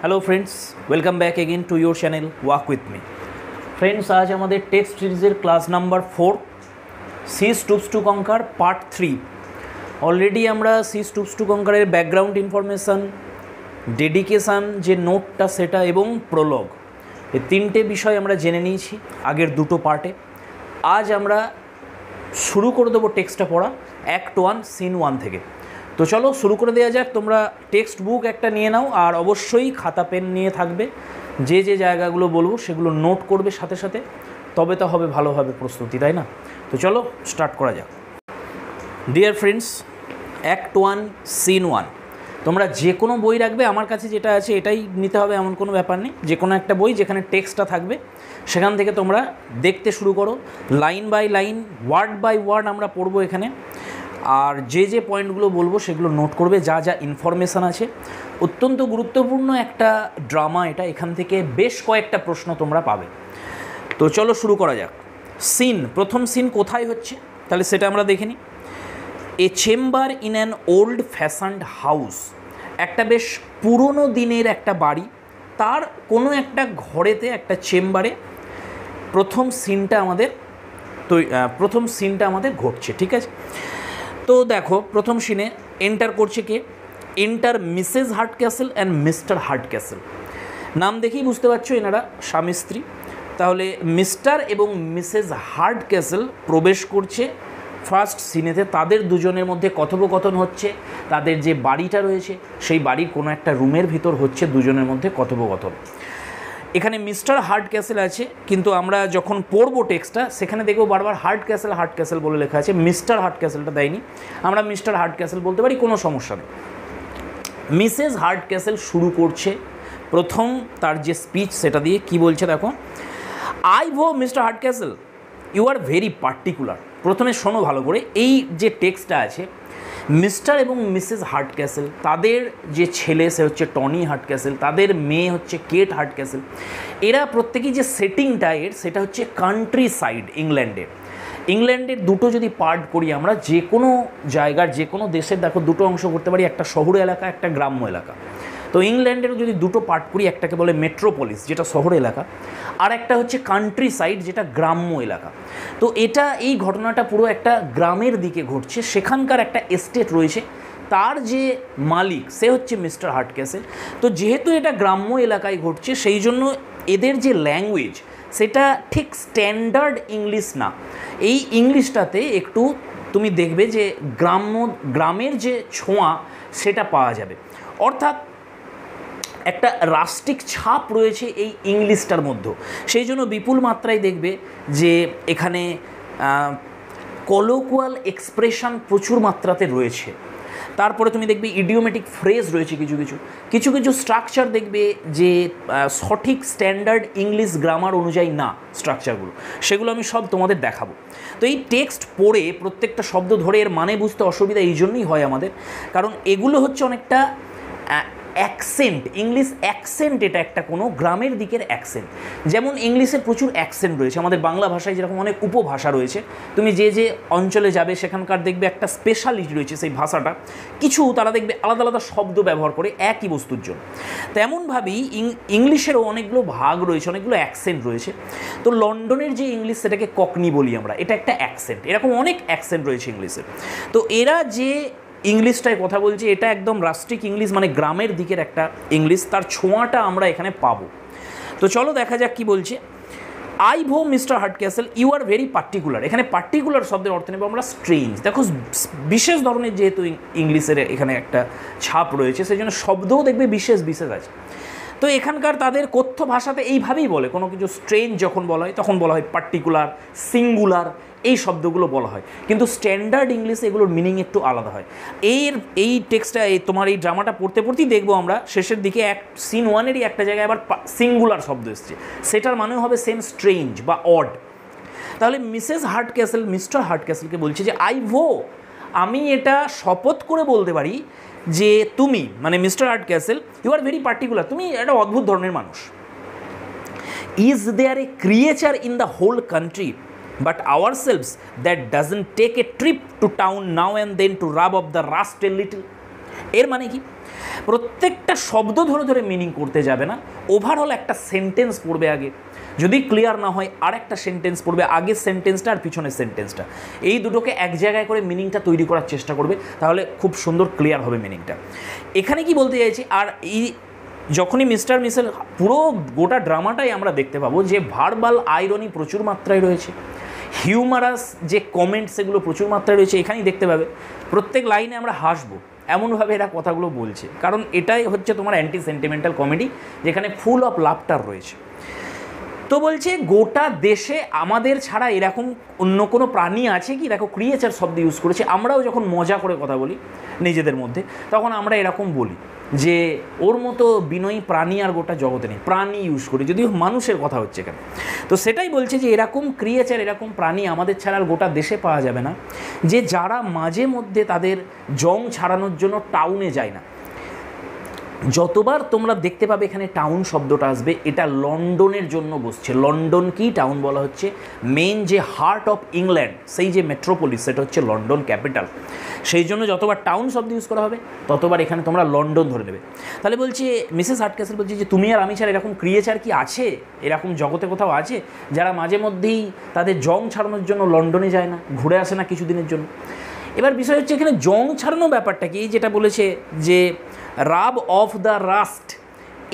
Hello friends, welcome back again to your channel walk with me. Friends, आज हमारे text सीरीज़েर class number 4 she stoops to conquer part 3। Already আমরা she stoops to conquer background information, dedication जे नोटटा सेटा एवं प्रोलग ये तीनटे विषय আমরা জেনে নিয়েছি আগের দুটো পার্টে। आज আমরা शुरू করে দেব টেক্সটটা পড়া অ্যাক্ট 1 সিন 1 থেকে। तो चलो शुरू कर देওয়া যাক। তোমরা টেক্সট বুক একটা নিয়ে নাও আর অবশ্যই খাতা পেন নিয়ে থাকবে। যে যে জায়গাগুলো বলবো সেগুলো নোট করবে সাথে সাথে, তবে তো হবে ভালোভাবে প্রস্তুতি, তাই না? তো চলো স্টার্ট করা যাক। ডিয়ার ফ্রেন্ডস, অ্যাক্ট 1 সিন 1 তোমরা যে কোনো বই রাখবে, আমার কাছে যেটা আছে এটাই নিতে হবে এমন কোনো ব্যাপার নেই। যে কোনো একটা বই যেখানে টেক্সটটা থাকবে সেখান থেকে তোমরা দেখতে শুরু করো। Line by line, word by word আমরা পড়বো এখানে। আর যে যে পয়েন্টগুলো বলবো সেগুলো নোট করবে, যা যা ইনফরমেশান আছে। অত্যন্ত গুরুত্বপূর্ণ একটা ড্রামা এটা, এখান থেকে বেশ কয়েকটা প্রশ্ন তোমরা পাবে। তো চলো শুরু করা যাক। সিন, প্রথম সিন কোথায় হচ্ছে তাহলে সেটা আমরা দেখে নিই। A chamber in an old fashioned house, একটা বেশ পুরনো দিনের একটা বাড়ি, তার কোনো একটা ঘরেতে একটা চেম্বারে প্রথম সিনটা আমাদের ঘটছে, ঠিক আছে? তো দেখো প্রথম সিনে এন্টার করছে কে? Enter Mrs Hardcastle and Mr Hardcastle. নাম দেখেই বুঝতে পারছো এনারা স্বামী স্ত্রী। তাহলে মিস্টার এবং মিসেস হার্টক্যাসল প্রবেশ করছে ফার্স্ট সিনেতে। তাদের দুজনের মধ্যে কথোপকথন হচ্ছে। তাদের যে বাড়িটা রয়েছে সেই বাড়ির কোনো একটা রুমের ভিতর হচ্ছে দুজনের মধ্যে কথোপকথন। এখানে মিস্টার হার্টক্যাসল আছে, কিন্তু আমরা যখন পড়বো টেক্সটটা সেখানে দেখবো বারবার হার্টক্যাসল বলে লেখা আছে, মিস্টার হার্টক্যাসলটা দেয়নি। আমরা মিস্টার হার্টক্যাসল বলতে পারি, কোনো সমস্যা নেই। মিসেস হার্টক্যাসল শুরু করছে প্রথম তার যে স্পিচ সেটা দিয়ে। কি বলছে দেখো, I vow Mr Hardcastle, you are very particular. প্রথমে শোনো ভালো করে, এই যে টেক্সটটা আছে, মিস্টার এবং মিসেস হার্টক্যাসল, তাদের যে ছেলে সে হচ্ছে টনি হার্টক্যাসল, তাদের মেয়ে হচ্ছে কেট হার্টক্যাসল। এরা প্রত্যেকেই যে সেটিংটা সেটা হচ্ছে কান্ট্রি সাইড, ইংল্যান্ডের দুটো যদি পার্ট করি আমরা, যে কোনো জায়গার যে কোনো দেশের দেখো দুটো অংশ করতে পারি, একটা শহর এলাকা, একটা গ্রাম্য এলাকা। তো ইংল্যান্ডেরও যদি দুটো পার্ট করি, একটাকে বলে মেট্রোপলিস যেটা শহর এলাকা, আর একটা হচ্ছে কান্ট্রি সাইড যেটা গ্রাম্য এলাকা। তো এই ঘটনাটা পুরো একটা গ্রামের দিকে ঘটছে। সেখানকার একটা এস্টেট রয়েছে, তার যে মালিক সে হচ্ছে মিস্টার হার্টক্যাসল। তো যেহেতু এটা গ্রাম্য এলাকায় ঘটছে, সেই জন্য এদের যে ল্যাঙ্গুয়েজ সেটা ঠিক স্ট্যান্ডার্ড ইংলিশ না। এই ইংলিশটাতে একটু তুমি দেখবে যে গ্রামের যে ছোঁয়া সেটা পাওয়া যাবে, অর্থাৎ একটা রাষ্ট্রিক ছাপ রয়েছে এই ইংলিশটার মধ্যে। সেই জন্য বিপুল মাত্রায় দেখবে যে এখানে কলোকুয়াল এক্সপ্রেশন প্রচুর মাত্রাতে রয়েছে। তারপরে তুমি দেখবে ইডিওমেটিক ফ্রেজ রয়েছে কিছু স্ট্রাকচার দেখবে যে সঠিক স্ট্যান্ডার্ড ইংলিশ গ্রামার অনুযায়ী না স্ট্রাকচারগুলো, সেগুলো আমি সব তোমাদের দেখাবো। তো এই টেক্সট পড়ে প্রত্যেকটা শব্দ ধরে এর মানে বুঝতে অসুবিধা এই জন্যই হয় আমাদের, কারণ এগুলো হচ্ছে অনেকটা অ্যাকসেন্ট, ইংলিশ অ্যাকসেন্ট। এটা একটা কোনো গ্রামের দিকের অ্যাকসেন্ট। যেমন ইংলিশের প্রচুর অ্যাকসেন্ট রয়েছে, আমাদের বাংলা ভাষায় যেরকম অনেক উপভাষা রয়েছে, তুমি যে যে অঞ্চলে যাবে সেখানকার দেখবে একটা স্পেশালিটি রয়েছে সেই ভাষাটা, কিছু তারা দেখবে আলাদা আলাদা শব্দ ব্যবহার করে একই বস্তুর জন্য। তেমনভাবেই ইংলিশেরও অনেকগুলো ভাগ রয়েছে, অনেকগুলো অ্যাকসেন্ট রয়েছে। তো লন্ডনের যে ইংলিশ সেটাকে ককনি বলি আমরা, এটা একটা অ্যাকসেন্ট। এরকম অনেক অ্যাকসেন্ট রয়েছে ইংলিশের। তো এরা যে ইংলিশটায় কথা বলছে এটা একদম রাষ্ট্রিক ইংলিশ, মানে গ্রামের দিকের একটা ইংলিশ, তার ছোঁয়াটা আমরা এখানে পাবো। তো চলো দেখা যাক কি বলছে। I vow Mr Hardcastle, you are very particular. এখানে পার্টিকুলার শব্দের অর্থ নেব আমরা স্ট্রেঞ্জ। দেখো বিশেষ ধরনের যেহেতু ইংলিশের এখানে একটা ছাপ রয়েছে, সেই জন্য শব্দও দেখবে বিশেষ আছে। তো এখানকার তাদের কথ্য ভাষাতে এইভাবেই বলে, কোনো কিছু স্ট্রেঞ্জ যখন বলা হয় তখন বলা হয় পার্টিকুলার, সিঙ্গুলার, এই শব্দগুলো বলা হয়। কিন্তু স্ট্যান্ডার্ড ইংলিশে এগুলোর মিনিং একটু আলাদা হয়। এই টেক্সটটা তোমার এই ড্রামাটা পড়তেই দেখবো আমরা শেষের দিকে সিন 1-এরই একটা জায়গায় আবার সিঙ্গুলার শব্দ এসছে, সেটার মানেও হবে সেম স্ট্রেঞ্জ বা অড। তাহলে মিসেস হার্টক্যাসল মিস্টার হার্টক্যাসলকে বলছে যে আই ভো, আমি এটা শপথ করে বলতে পারি যে তুমি, মানে Mr Hardcastle, you are very particular, তুমি একটা অদ্ভুত ধরনের মানুষ। Is there a creature in the whole country but ourselves that doesn't take a trip to town now and then to rub off the rust a little? এর মানে কি? প্রত্যেকটা শব্দ ধরে ধরে মিনিং করতে যাবে না, ওভারঅল একটা সেন্টেন্স পড়বে আগে, যদি ক্লিয়ার না হয় আর একটা সেন্টেন্স পড়বে, আগের সেন্টেন্সটা আর পিছনের সেন্টেন্সটা, এই দুটোকে এক জায়গায় করে মিনিংটা তৈরি করার চেষ্টা করবে, তাহলে খুব সুন্দর ক্লিয়ার হবে মিনিংটা। এখানে কি বলতে চাইছি, আর এই যখনই মিস্টার মিসেল পুরো গোটা ড্রামাটাই আমরা দেখতে পাবো যে ভার্বাল আইরনি প্রচুর মাত্রায় রয়েছে, হিউমারাস যে কমেন্ট সেগুলো প্রচুর মাত্রায় রয়েছে, এখানেই দেখতে পাবে প্রত্যেক লাইনে আমরা হাসবো এমনভাবে এরা কথাগুলো বলছে, কারণ এটাই হচ্ছে তোমার অ্যান্টি সেন্টিমেন্টাল কমেডি, যেখানে ফুল অফ লাফটার রয়েছে। তো বলছে গোটা দেশে আমাদের ছাড়া এরকম অন্য কোনো প্রাণী আছে কি, দেখো ক্রিয়েচার শব্দ ইউজ করেছে, আমরাও যখন মজা করে কথা বলি নিজেদের মধ্যে তখন আমরা এরকম বলি যে ওর মতো বিনয়ী প্রাণী আর গোটা জগতে নেই, প্রাণী ইউজ করি, যদিও মানুষের কথা হচ্ছে এখানে। তো সেটাই বলছে যে এরকম ক্রিয়েচার, এরকম প্রাণী আমাদের ছাড়া আর গোটা দেশে পাওয়া যাবে না, যে যারা মাঝে মধ্যে তাদের জং ছাড়ানোর জন্য টাউনে যায় না। যতবার তোমরা দেখতে পাবে এখানে টাউন শব্দটা আসবে, এটা লন্ডনের জন্য বসছে। লন্ডন কি টাউন বলা হচ্ছে, মেন যে হার্ট অফ ইংল্যান্ড, সেই যে মেট্রোপলিস, সেটা হচ্ছে লন্ডন ক্যাপিটাল, সেই জন্য যতবার টাউন শব্দ ইউজ করা হবে ততবার এখানে তোমরা লন্ডন ধরে নেবে। তাহলে বলছে মিসেস হার্টক্যাসল বলছে যে তুমি আর আমি ছাড়া এরকম ক্রিয়েচার কি আছে, এরকম জগতে কোথাও আছে যারা মাঝে মধ্যেই তাদের জং ছাড়ানোর জন্য লন্ডনে যায় না, ঘুরে আসে না কিছুদিনের জন্য। এবার বিষয় হচ্ছে এখানে জং ছাড়ানো ব্যাপারটা কি, যেটা বলেছে যে রাব অফ দ্য রাস্ট,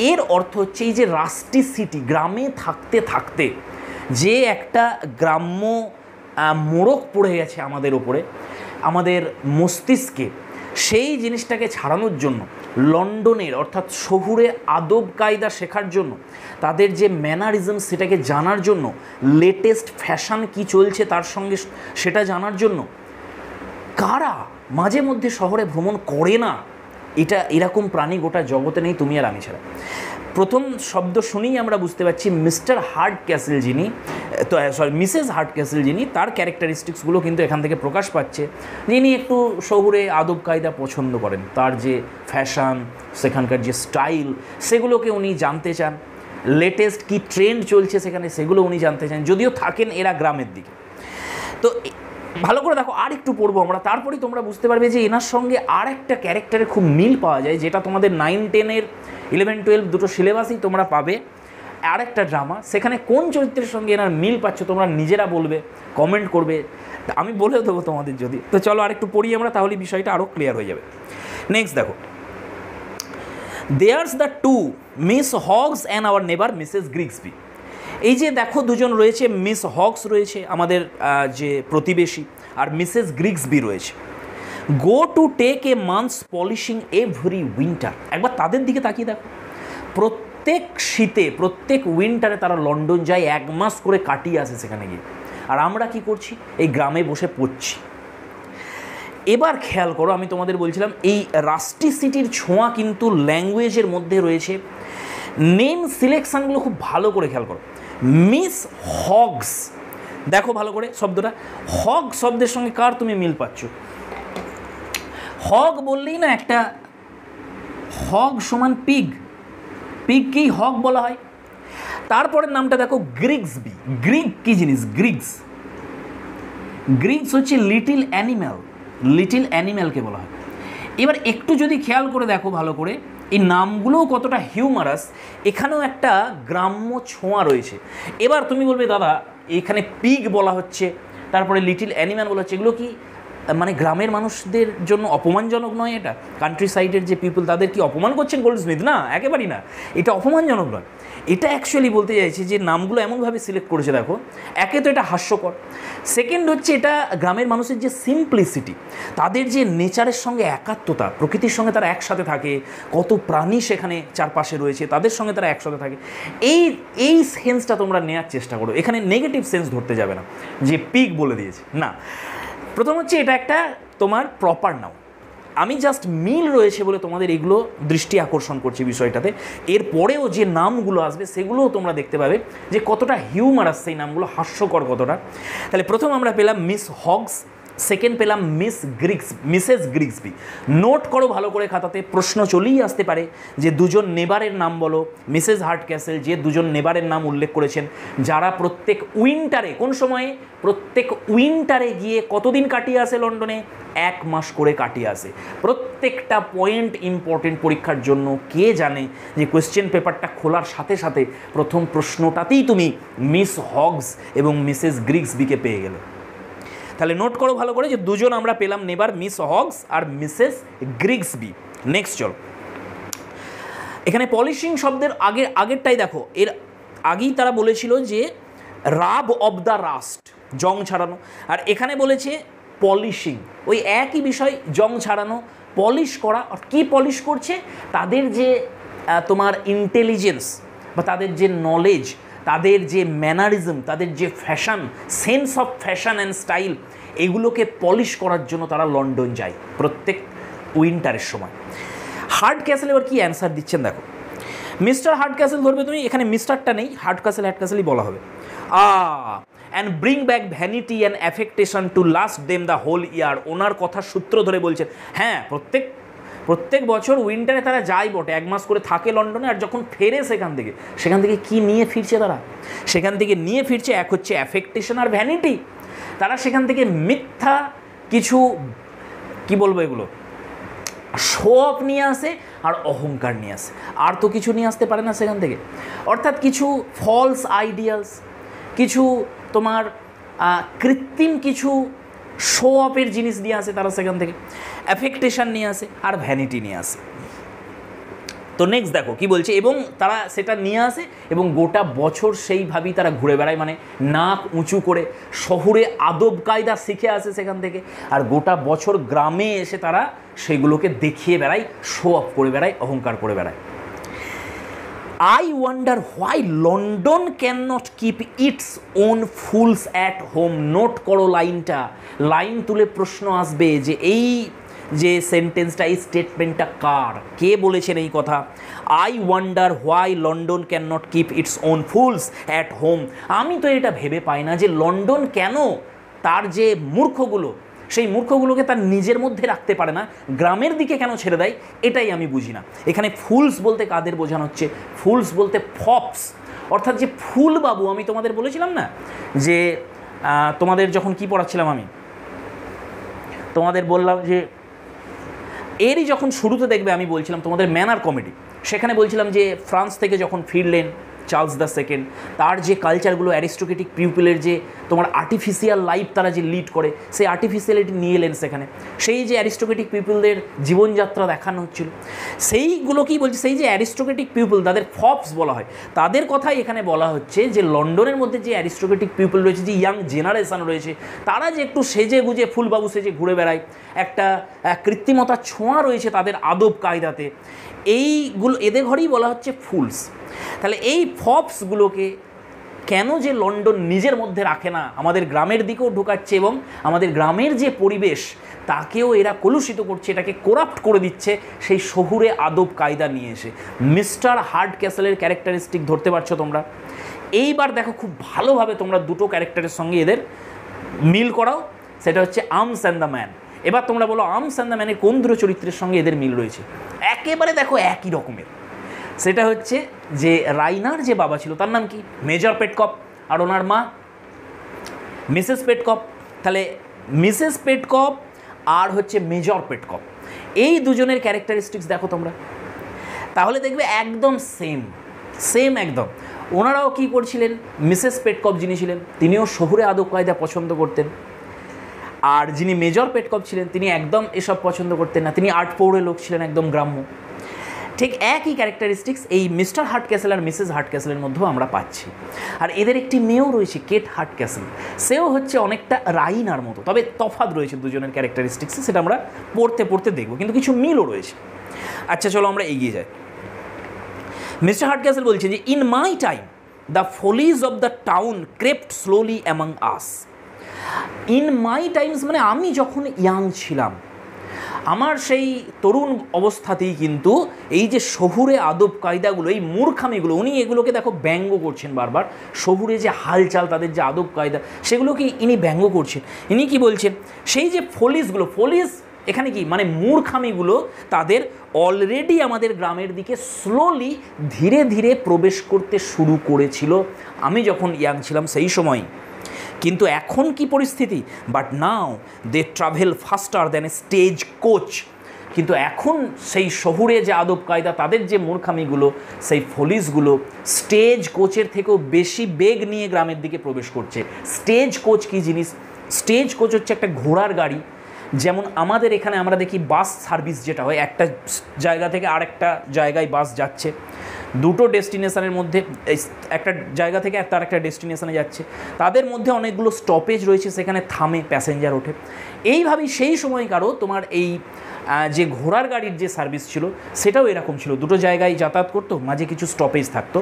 এর অর্থ হচ্ছে এই যে রাস্টি সিটি, গ্রামে থাকতে থাকতে যে একটা গ্রাম্য মোড়ক পড়ে গেছে আমাদের ওপরে, আমাদের মস্তিষ্কে, সেই জিনিসটাকে ছাড়ানোর জন্য লন্ডনের অর্থাৎ শহুরে আদব কায়দা শেখার জন্য, তাদের যে ম্যানারিজম সেটাকে জানার জন্য, লেটেস্ট ফ্যাশন কি চলছে তার সঙ্গে সেটা জানার জন্য কারা মাঝে মধ্যে শহরে ভ্রমণ করে না, এটা এরকম প্রাণী গোটা জগতে নেই তুমি আর আমি ছাড়া। প্রথম শব্দ শুনেই আমরা বুঝতে পারছি মিস্টার হার্টক্যাসল যিনি, তো সরি মিসেস হার্টক্যাসল যিনি, তার ক্যারেক্টারিস্টিক্সগুলো কিন্তু এখান থেকে প্রকাশ পাচ্ছে। যিনি একটু শহুরে আদব কায়দা পছন্দ করেন, তার যে ফ্যাশন, সেখানকার যে স্টাইল, সেগুলোকে উনি জানতে চান, লেটেস্ট কি ট্রেন্ড চলছে সেখানে সেগুলো উনি জানতে চান, যদিও থাকেন এরা গ্রামের দিকে। তো ভালো করে দেখো, আর একটু পড়বো আমরা, তারপরেই তোমরা বুঝতে পারবে যে এনার সঙ্গে আর একটা ক্যারেক্টারে খুব মিল পাওয়া যায়, যেটা তোমাদের 9, 10 11, 12 দুটো সিলেবাসেই তোমরা পাবে। আর একটা ড্রামা, সেখানে কোন চরিত্রের সঙ্গে এনার মিল পাচ্ছ তোমরা নিজেরা বলবে, কমেন্ট করবে, আমি বলেও দেবো তোমাদের যদি। তো চলো আর একটু পড়ি আমরা, তাহলে বিষয়টা আরও ক্লিয়ার হয়ে যাবে। নেক্সট দেখো, there's the two Miss Hoggs and our neighbour Mrs Grigsby. এই যে দেখো দুজন রয়েছে, মিস হগস রয়েছে আমাদের যে প্রতিবেশী, আর মিসেস গ্রিগসবি রয়েছে। Go to take a month's polishing every winter. একবার তাদের দিকে তাকিয়ে দেখো, প্রত্যেক শীতে, প্রত্যেক উইন্টারে তারা লন্ডন যায়, 1 মাস করে কাটিয়ে আসে সেখানে গিয়ে, আর আমরা কি করছি, এই গ্রামে বসে পড়ছি। এবার খেয়াল করো, আমি তোমাদের বলছিলাম এই রাস্টি সিটির ছোঁয়া কিন্তু ল্যাঙ্গুয়েজের মধ্যে রয়েছে। নেম সিলেকশানগুলো খুব ভালো করে খেয়াল করো। মিস হগস, দেখো ভালো করে শব্দটা, হগ শব্দের সঙ্গে কার তুমি মিল পাচ্ছ? হগ বললেই না একটা, হগ সমান পিগ, পিগকেই হগ বলা হয়। তারপরের নামটা দেখো গ্রিগসবি। গ্রিগ কি জিনিস? গ্রিগস, গ্রিগস হচ্ছে লিটিল অ্যানিম্যাল, লিটিল অ্যানিম্যালকে বলা হয়। এবার একটু যদি খেয়াল করে দেখো ভালো করে, এই নামগুলোও কতটা হিউমারাস, এখানেও একটা গ্রাম্য ছোঁয়া রয়েছে। এবার তুমি বলবে দাদা এখানে পিগ বলা হচ্ছে, তারপরে লিটিল অ্যানিম্যাল বলা হচ্ছে, এগুলো কি মানে গ্রামের মানুষদের জন্য অপমানজনক নয়? এটা কান্ট্রি সাইডের যে পিপল, তাদের কি অপমান করছেন গোল্ডস্মিথ? না, একেবারেই না, এটা অপমানজনক নয়। এটা অ্যাকচুয়ালি বলতে চাইছে যে নামগুলো এমনভাবে সিলেক্ট করেছে দেখো, একে তো এটা হাস্যকর, সেকেন্ড হচ্ছে এটা গ্রামের মানুষের যে সিম্পলিসিটি, তাদের যে নেচারের সঙ্গে একাত্মতা, প্রকৃতির সঙ্গে তারা একসাথে থাকে, কত প্রাণী সেখানে চারপাশে রয়েছে, তাদের সঙ্গে তারা একসাথে থাকে, এই সেন্সটা তোমরা নেওয়ার চেষ্টা করো। এখানে নেগেটিভ সেন্স ধরতে যাবে না যে পিগ বলে দিয়েছে, না। প্রথম হচ্ছে এটা একটা তোমার প্রপার নাম, আমি জাস্ট মিল রয়েছে বলে তোমাদের এগুলো দৃষ্টি আকর্ষণ করছি বিষয়টাতে। এরপরেও যে নামগুলো আসবে সেগুলোও তোমরা দেখতে পাবে যে কতটা হিউমারাস সেই নামগুলো, হাস্যকর কতটা। তাহলে প্রথম আমরা পেলাম মিস হগস, সেকেন্ড পেলাম মিসেস গ্রিক্সবি। নোট করো ভালো করে খাতাতে, প্রশ্ন চলেই আসতে পারে যে দুজন নেবারের নাম বলো। মিসেস হার্টক্যাসল যে দুজন নেবারের নাম উল্লেখ করেছেন, যারা প্রত্যেক উইন্টারে, কোন সময়ে, প্রত্যেক উইন্টারে গিয়ে কতদিন কাটিয়ে আসে লন্ডনে, 1 মাস করে কাটিয়ে আসে। প্রত্যেকটা পয়েন্ট ইম্পর্টেন্ট পরীক্ষার জন্য। কে জানে যে কোয়েশ্চেন পেপারটা খোলার সাথে সাথে প্রথম প্রশ্নটাতেই তুমি মিস হগস এবং মিসেস গ্রিক্সবিকে পেয়ে গেলে। তাহলে নোট করো ভালো করে যে দুজন আমরা পেলাম নেবার, মিস হগস আর মিসেস গ্রিক্সবি। নেক্সট চলো, এখানে পলিশিং শব্দের আগেরটাই দেখো, এর আগেই তারা বলেছিল যে রাব অব দ্য রাস্ট, জং ছাড়ানো, আর এখানে বলেছে পলিশিং, ওই একই বিষয়, জং ছাড়ানো, পলিশ করা। আর কী পলিশ করছে, তাদের যে তোমার ইন্টেলিজেন্স বা তাদের যে নলেজ, তাদের যে ম্যানারিজম, তাদের যে fashion, sense of fashion and style, এগুলোকে পলিশ করার জন্য তারা লন্ডন যায় প্রত্যেক উইন্টারের সময়। হার্টক্যাসল এবার কী অ্যান্সার দিচ্ছেন দেখো, মিস্টার হার্টক্যাসল ধরবে তুমি, এখানে মিস্টারটা নেই, হার্টক্যাসলই বলা হবে। And bring back vanity and affectation to last them the whole year. ওনার কথা সূত্র ধরে বলছেন, হ্যাঁ প্রত্যেক বছর উইন্টারে তারা যায় বটে, 1 মাস করে থাকে লন্ডনে, আর যখন ফেরে সেখান থেকে কি নিয়ে ফিরছে তারা, সেখান থেকে নিয়ে ফিরছে এক হচ্ছে অ্যাফেক্টেশন আর ভ্যানিটি। তারা সেখান থেকে মিথ্যা কিছু, কি বলবো, এগুলো শো অফ নিয়ে আসে আর অহংকার নিয়ে আসে, আর তো কিছু নিয়ে আসতে পারে না সেখান থেকে। অর্থাৎ কিছু ফলস আইডিয়ালস, কিছু তোমার কৃত্রিম কিছু শো অফের জিনিস নিয়ে আসে তারা সেখান থেকে, অ্যাফেক্টেশন নিয়ে আসে আর ভ্যানিটি নিয়ে আসে। তো নেক্সট দেখো কি বলছে, এবং তারা সেটা নিয়ে আসে এবং গোটা বছর সেইভাবেই তারা ঘুরে বেড়ায়, মানে নাক উঁচু করে শহুরে আদব কায়দা শিখে আসে সেখান থেকে, আর গোটা বছর গ্রামে এসে তারা সেগুলোকে দেখিয়ে বেড়ায়, শো অফ করে বেড়ায়, অহংকার করে বেড়ায়। I wonder why London cannot keep its own fools at home. Note করো লাইনটা, লাইন তুলে প্রশ্ন আসবে যে এই যে সেন্টেন্সটা, এই স্টেটমেন্টটা কার, কে বলেছেন এই কথা। I wonder why London can not keep its own fools at home. আমি তো এটা ভেবে পাই না যে লন্ডন কেন তার যে মূর্খগুলো, সেই মূর্খগুলোকে তার নিজের মধ্যে রাখতে পারে না, গ্রামের দিকে কেন ছেড়ে দেয়, এটাই আমি বুঝি না। এখানে ফুলস বলতে কাদের বোঝানো হচ্ছে, ফুলস বলতে ফপস, অর্থাৎ যে ফুল বাবু, আমি তোমাদের বলেছিলাম না যে তোমাদের যখন কি পড়াচ্ছিলাম, আমি তোমাদের বললাম যে এরই যখন শুরুতে দেখবে আমি বলছিলাম তোমাদের ম্যানার কমেডি, সেখানে বলছিলাম যে ফ্রান্স থেকে যখন ফিরলেন চার্লস দ্য সেকেন্ড, তার যে কালচারগুলো, অ্যারিস্টোক্রেটিক পিউপিলের যে তোমার আর্টিফিশিয়াল লাইফ তারা যে লিড করে, সেই আর্টিফিশিয়ালিটি নিয়ে এলেন সেখানে, সেই যে অ্যারিস্টোক্রেটিক পিউপিলদের জীবনযাত্রা দেখানো হচ্ছিল, সেইগুলোকেই বলছে, সেই যে অ্যারিস্টোক্রেটিক পিউপিল, তাদের ফপস বলা হয়, তাদের কথাই এখানে বলা হচ্ছে যে লন্ডনের মধ্যে যে অ্যারিস্টোক্রেটিক পিউপিল রয়েছে, যে ইয়াং জেনারেশন রয়েছে, তারা যে একটু সেজে গুজে ফুলবাবু সেজে ঘুরে বেড়ায়, একটা কৃত্রিমতার ছোঁয়া রয়েছে তাদের আদব কায়দাতে, এইগুলো এদের ঘরেই বলা হচ্ছে ফুলস। তাহলে এই ফপসগুলোকে কেন যে লন্ডন নিজের মধ্যে রাখে না, আমাদের গ্রামের দিকেও ঢোকাচ্ছে এবং আমাদের গ্রামের যে পরিবেশ তাকেও এরা কলুষিত করছে, এটাকে করাপ্ট করে দিচ্ছে সেই শহুরে আদব কায়দা নিয়ে এসে। মিস্টার হার্টক্যাসলের ক্যারেক্টারিস্টিক ধরতে পারছো তোমরা। এইবার দেখো খুব ভালোভাবে তোমরা দুটো ক্যারেক্টারের সঙ্গে এদের মিল করাও, সেটা হচ্ছে আর্মস অ্যান্ড দ্য ম্যান। এবার তোমরা বলো আর্মস অ্যান্ড দ্য ম্যানের কোন দুটো চরিত্রের সঙ্গে এদের মিল রয়েছে, একেবারে দেখো একই রকমের। সেটা হচ্ছে যে রাইনার যে বাবা ছিল তার নাম কি, মেজর পেটকপ, আর ওনার মা মিসেস পেটকপ। তাহলে মিসেস পেটকপ আর হচ্ছে মেজর পেটকপ, এই দুজনের ক্যারেক্টারিস্টিক্স দেখো তোমরা, তাহলে দেখবে একদম সেম একদম। ওনারাও কী করছিলেন, মিসেস পেটকপ যিনি ছিলেন তিনিও শহুরে আদব কায়দা পছন্দ করতেন, আর যিনি মেজর পেটকপ ছিলেন তিনি একদম এসব পছন্দ করতেন না, তিনি আর্ট পৌড়ে লোক ছিলেন, একদম গ্রাম্য। ঠিক একই ক্যারেক্টারিস্টিক্স এই মিস্টার হার্টক্যাসল আর মিসেস হার্টক্যাসলের মধ্যেও আমরা পাচ্ছি। আর এদের একটি মেয়েও রয়েছে, কেট হার্টক্যাসল, সেও হচ্ছে অনেকটা রাইনার মতো, তবে তফাৎ রয়েছে দুজনের ক্যারেক্টারিস্টিক্সে, সেটা আমরা পড়তে দেখব, কিন্তু কিছু মিলও রয়েছে। আচ্ছা চলো আমরা এগিয়ে যাই। মিস্টার হার্টক্যাসল বলছেন যে in my time the follies of the town crept slowly among us. In my times মানে আমি যখন ইয়াং ছিলাম, আমার সেই তরুণ অবস্থাতেই কিন্তু এই যে শহুরে আদব কায়দাগুলো, এই মূর্খামিগুলো, উনি এগুলোকে দেখো ব্যঙ্গ করছেন বারবার। শহুরে যে হালচাল, তাদের যে আদব কায়দা, সেগুলোকে ইনি ব্যঙ্গ করছেন। ইনি কি বলছেন, সেই যে ফলিসগুলো, ফলিস এখানে কি মানে মূর্খামিগুলো তাদের অলরেডি আমাদের গ্রামের দিকে স্লোলি ধীরে ধীরে প্রবেশ করতে শুরু করেছিল আমি যখন ইয়াং ছিলাম সেই সময়। কিন্তু এখন কি পরিস্থিতি, but now they travel faster than a stage coach. কিন্তু এখন সেই শহুরে যে আদব কায়দা, তাদের যে মূর্খামিগুলো, সেই ফলিসগুলো স্টেজ কোচের থেকেও বেশি বেগ নিয়ে গ্রামের দিকে প্রবেশ করছে। স্টেজ কোচ কী জিনিস? স্টেজ কোচ হচ্ছে একটা ঘোড়ার গাড়ি। যেমন আমাদের এখানে আমরা দেখি বাস সার্ভিস যেটা হয়, একটা জায়গা থেকে আরেকটা জায়গায় বাস যাচ্ছে, দুটো ডেস্টিনেশনের মধ্যে, একটা জায়গা থেকে তার একটা ডেস্টিনেশনে যাচ্ছে, তাদের মধ্যে অনেকগুলো স্টপেজ রয়েছে, সেখানে থামে, প্যাসেঞ্জার ওঠে। এইভাবেই সেই সময়কারও তোমার এই যে ঘোড়ার গাড়ির যে সার্ভিস ছিল সেটাও এরকম ছিল, দুটো জায়গায় যাতায়াত করতো, মাঝে কিছু স্টপেজ থাকতো,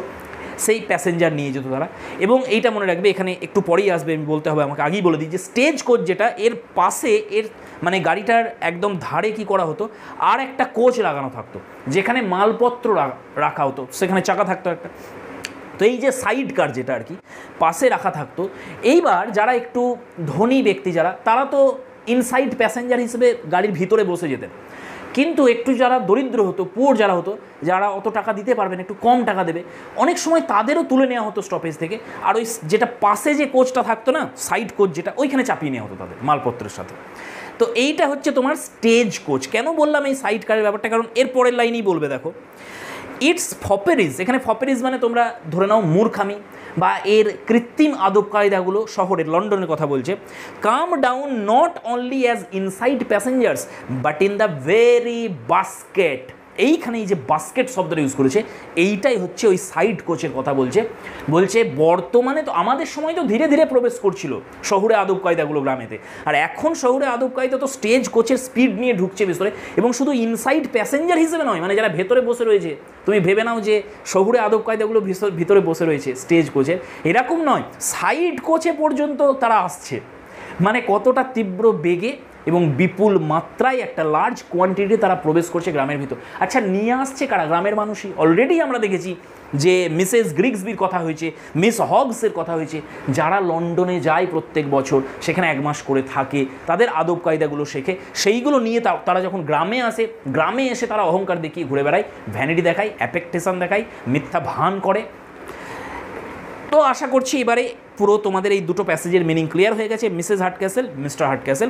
সেই প্যাসেঞ্জার নিয়ে যেত তারা। এবং এইটা মনে রাখবে, এখানে একটু পরেই আসবে, আমি বলতে হবে, আমাকে আগেই বলে দিই যে স্টেজ কোচ যেটা, এর পাশে এর মানে গাড়িটার একদম ধারে কি করা হতো, আর একটা কোচ লাগানো থাকতো যেখানে মালপত্র রাখা হতো, সেখানে চাকা থাকতো একটা। তো এই যে সাইড কার যেটা আর কি পাশে রাখা থাকতো, এইবার যারা একটু ধনী ব্যক্তি যারা, তারা তো ইনসাইড প্যাসেঞ্জার হিসেবে গাড়ির ভিতরে বসে যেতেন। কিন্তু একটু যারা দরিদ্র হতো, পুয়ার যারা হতো, যারা অত টাকা দিতে পারবেন, একটু কম টাকা দেবে, অনেক সময় তাদেরও তুলে নেওয়া হতো স্টপেজ থেকে, আর ওই যেটা পাশে যে কোচটা থাকতো না, সাইড কোচ যেটা, ওইখানে চাপিয়ে নেওয়া হতো তাদের মালপত্রের সাথে। তো এইটা হচ্ছে তোমার স্টেজ কোচ। কেন বললাম এই সাইড কারের ব্যাপারটা, কারণ এর পরের লাইনেই বলবে, দেখো ইটস ফপেরিজ, এখানে ফপেরিজ মানে তোমরা ধরে নাও মূর্খামি বা এর কৃত্রিম আদব কায়দাগুলো, শহরের লন্ডনের কথা বলছে, come down not only as inside passengers but in the very basket. এইখানে এই যে বাস্কেট শব্দটা ইউজ করেছে, এইটাই হচ্ছে ওই সাইড কোচের কথা বলছে। বলছে বর্তমানে তো আমাদের সময় তো ধীরে ধীরে প্রবেশ করছিল শহুরে আদব কায়দাগুলো গ্রামেতে, আর এখন শহুরে আদব কায়দা তো স্টেজ কোচের স্পিড নিয়ে ঢুকছে ভিতরে, এবং শুধু ইনসাইড প্যাসেঞ্জার হিসেবে নয়, মানে যারা ভেতরে বসে রয়েছে, তুমি ভেবে নাও যে শহুরে আদব কায়দাগুলো ভিতরে বসে রয়েছে স্টেজ কোচের, এরকম নয়, সাইড কোচে পর্যন্ত তারা আসছে। মানে কতটা তীব্র বেগে এবং বিপুল মাত্রায় একটা লার্জ কোয়ান্টিটি তারা প্রবেশ করছে গ্রামের ভিতর। আচ্ছা, নিয়ে আসছে কারা? গ্রামের মানুষই। অলরেডি আমরা দেখেছি যে মিসেস গ্রিগসবির কথা হয়েছে, মিস হগসের কথা হয়েছে, যারা লন্ডনে যায় প্রত্যেক বছর, সেখানে 1 মাস করে থাকে, তাদের আদব কায়দাগুলো শেখে, সেইগুলো নিয়ে তারা যখন গ্রামে আসে, গ্রামে এসে তারা অহংকার দেখিয়ে ঘুরে বেড়ায়, ভ্যানিটি দেখায়, অ্যাফেক্টেশন দেখায়, মিথ্যা ভান করে। তো আশা করছি এবারে পুরো তোমাদের এই দুটো প্যাসেজের মিনিং ক্লিয়ার হয়ে গেছে। মিসেস হার্টক্যাসেল, মিস্টার হার্টক্যাসেল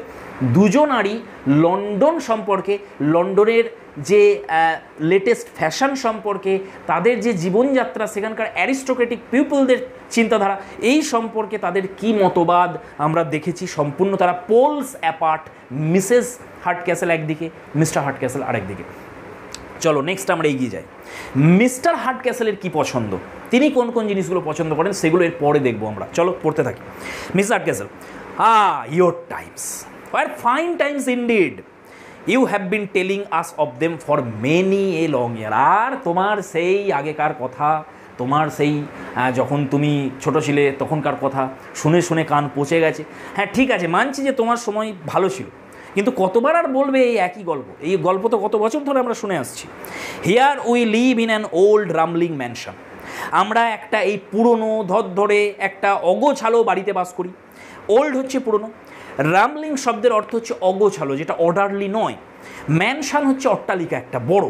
দুজনারই লন্ডন সম্পর্কে, লন্ডনের যে লেটেস্ট ফ্যাশন সম্পর্কে, তাদের যে জীবনযাত্রা, সেখানকার অ্যারিস্টোক্রেটিক পিপলদের চিন্তাধারা, এই সম্পর্কে তাদের কি মতবাদ আমরা দেখেছি সম্পূর্ণ তারা পোলস অ্যাপার্ট। মিসেস হার্টক্যাসেল একদিকে, মিস্টার হার্টক্যাসেল আরেকদিকে। চলো নেক্সট আমরা এগিয়ে যাই। মিস্টার হার্টক্যাসেলের কি পছন্দ, তিনি কোন কোন জিনিসগুলো পছন্দ করেন, সেগুলো এর পরে দেখবো আমরা। চলো পড়তে থাকি। Mr Hardcastle, your times are fine times indeed, you have been telling us of them for many a long year. আর তোমার সেই আগেকার কথা, তোমার সেই যখন তুমি ছোট ছিলে তখনকার কথা শুনে শুনে কান পচে গেছে। হ্যাঁ ঠিক আছে, মানছি যে তোমার সময় ভালো ছিল, কিন্তু কতবার আর বলবে এই একই গল্প? এই গল্প তো কত বছর ধরে আমরা শুনে আসছি। Here we live in an old rumbling mansion, আমরা একটা এই পুরনো ধরে একটা অগোছালো বাড়িতে বাস করি। ওল্ড হচ্ছে পুরনো, রামলিং শব্দের অর্থ হচ্ছে অগোছালো, যেটা অর্ডারলি নয়। ম্যানশন হচ্ছে অট্টালিকা একটা বড়।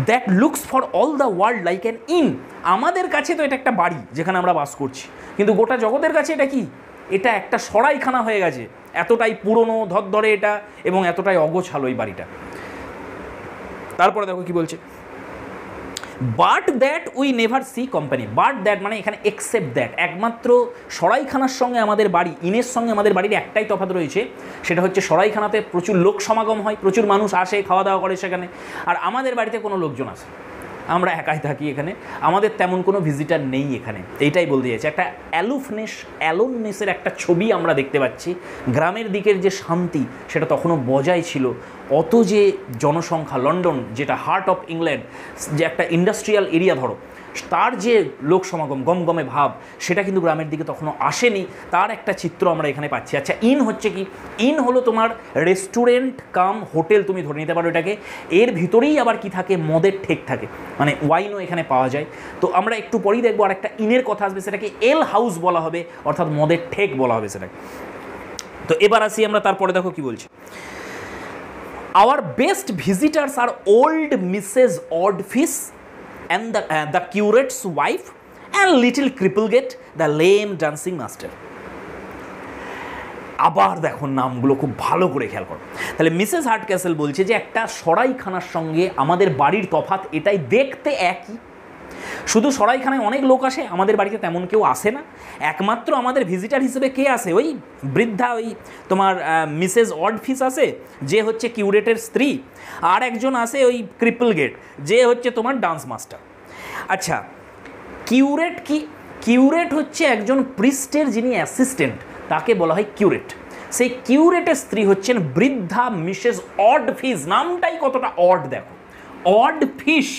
That looks for all the world like an in, আমাদের কাছে তো এটা একটা বাড়ি যেখানে আমরা বাস করছি, কিন্তু গোটা জগতের কাছে এটা কি? এটা একটা সরাইখানা হয়ে গেছে, এতটাই পুরনো ধরে এটা, এবং এতটাই অগোছালো এই বাড়িটা। তারপরে দেখো কি বলছে, but that we never see company. But that মানে এখানে এক্সেপ্ট দ্যাট, একমাত্র সরাইখানার সঙ্গে আমাদের বাড়ি, ইনের সঙ্গে আমাদের বাড়ির একটাই তফাৎ রয়েছে, সেটা হচ্ছে সরাইখানাতে প্রচুর লোক সমাগম হয়, প্রচুর মানুষ আসে, খাওয়া দাওয়া করে সেখানে, আর আমাদের বাড়িতে কোনো লোকজন আসে, আমরা একাই থাকি এখানে, আমাদের তেমন কোনো ভিজিটার নেই এখানে। এইটাই বলতে চাইছে, একটা অ্যালোননেসের একটা ছবি আমরা দেখতে পাচ্ছি। গ্রামের দিকের যে শান্তি সেটা তখনও বজায় ছিল, অত যে জনসংখ্যা, লন্ডন যেটা হার্ট অফ ইংল্যান্ড, যে একটা ইন্ডাস্ট্রিয়াল এরিয়া ধরো, তার যে লোক সমাগম, গমগমে ভাব, সেটা কিন্তু গ্রামের দিকে তখনও আসেনি। তার একটা চিত্র আমরা এখানে পাচ্ছি। আচ্ছা, ইন হচ্ছে কি? ইন হলো তোমার রেস্টুরেন্ট কাম হোটেল, তুমি ধরে নিতে পারো এটাকে। এর ভিতরেই আবার কি থাকে? মদের ঠেক থাকে, মানে ওয়াইনও এখানে পাওয়া যায়। তো আমরা একটু পরেই দেখবো আর একটা ইনের কথা আসবে, সেটাকে এল হাউস বলা হবে, অর্থাৎ মদের ঠেক বলা হবে সেটাকে। তো এবার আসি আমরা, তারপরে দেখো কি বলছি। Our best visitors are old Mrs Oddfish and the curate's wife and little Cripplegate, the lame dancing master. আবার দেখো নামগুলো খুব ভালো করে খেয়াল করো। তাহলে মিসেস হার্টক্যাসল বলছে যে একটা সরাইখানার সঙ্গে আমাদের বাড়ির তফাৎ এটাই, দেখতে একই, শুধু সরাইখানায় অনেক লোক আসে, আমাদের বাড়িতে তেমন কেউ আসে না। একমাত্র আমাদের ভিজিটার হিসেবে কে আসে? ওই বৃদ্ধা, ওই তোমার মিসেস অডফিস আসে, যে হচ্ছে কিউরেটের স্ত্রী, আর একজন আসে ওই ক্রিপলগেট, যে হচ্ছে তোমার ডান্স মাস্টার। আচ্ছা, কিউরেট কি? কিউরেট হচ্ছে একজন প্রিস্টের যিনি অ্যাসিস্ট্যান্ট, তাকে বলা হয় কিউরেট। সেই কিউরেটের স্ত্রী হচ্ছেন বৃদ্ধা মিসেস অডফিস। নামটাই কতটা অড দেখো, অডফিস,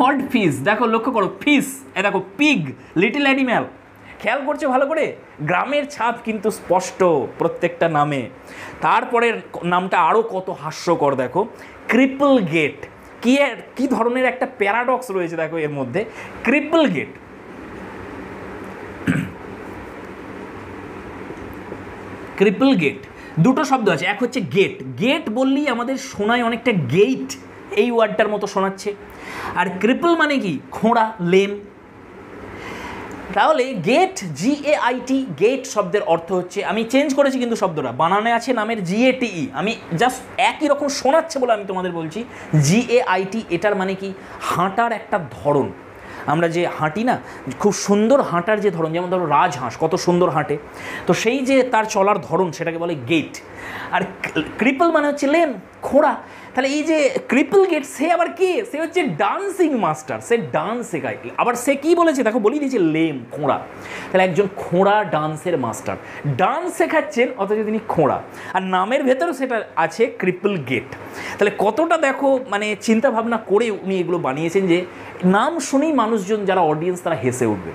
অড ফিস, দেখো লক্ষ্য করো, ফিস, এ দেখো পিগ, লিটল অ্যানিম্যাল, খেয়াল করছে ভালো করে? গ্রামের ছাপ কিন্তু স্পষ্ট প্রত্যেকটা নামে। তারপরের নামটা আরও কত হাস্যকর দেখো, ক্রিপল গেট। কি ধরনের একটা প্যারাডক্স রয়েছে দেখো এর মধ্যে, ক্রিপল গেট। ক্রিপল গেট দুটো শব্দ আছে, এক হচ্ছে গেট, গেট বললেই আমাদের শোনায় অনেকটা গেট এই ওয়ার্ডটার মতো শোনাচ্ছে, আর ক্রিপল মানে কি? খোঁড়া, লেম। তাহলে গেট, GAIT, গেট শব্দের অর্থ হচ্ছে, আমি চেঞ্জ করেছি কিন্তু শব্দটা, বানানে আছে নামের GATE, আমি জাস্ট একই রকম শোনাচ্ছে বলে আমি তোমাদের বলছি। GAIT এটার মানে কি? হাঁটার একটা ধরন। আমরা যে হাঁটি না, খুব সুন্দর হাঁটার যে ধরন, যেমন ধরো রাজহাঁস কত সুন্দর হাঁটে, তো সেই যে তার চলার ধরন সেটাকে বলে গেট। আর ক্রিপল মানে হচ্ছে লেম, খোঁড়া। তাহলে এই যে ক্রিপল গেট, সে আবার কে? সে হচ্ছে ডান্সিং মাস্টার, সে ডান্স শেখায়। আবার সে কি বলেছে দেখো, বলি দিয়েছে লেম, খোঁড়া। তাহলে একজন খোঁড়া ডান্সের মাস্টার, ডান্স শেখাচ্ছেন অথচ তিনি খোঁড়া, আর নামের ভেতরেও সেটা আছে ক্রিপল গেট। তাহলে কতটা দেখো মানে চিন্তা ভাবনা করে উনি এগুলো বানিয়েছেন, যে নাম শুনেই মানুষজন যারা অডিয়েন্স তারা হেসে উঠবে।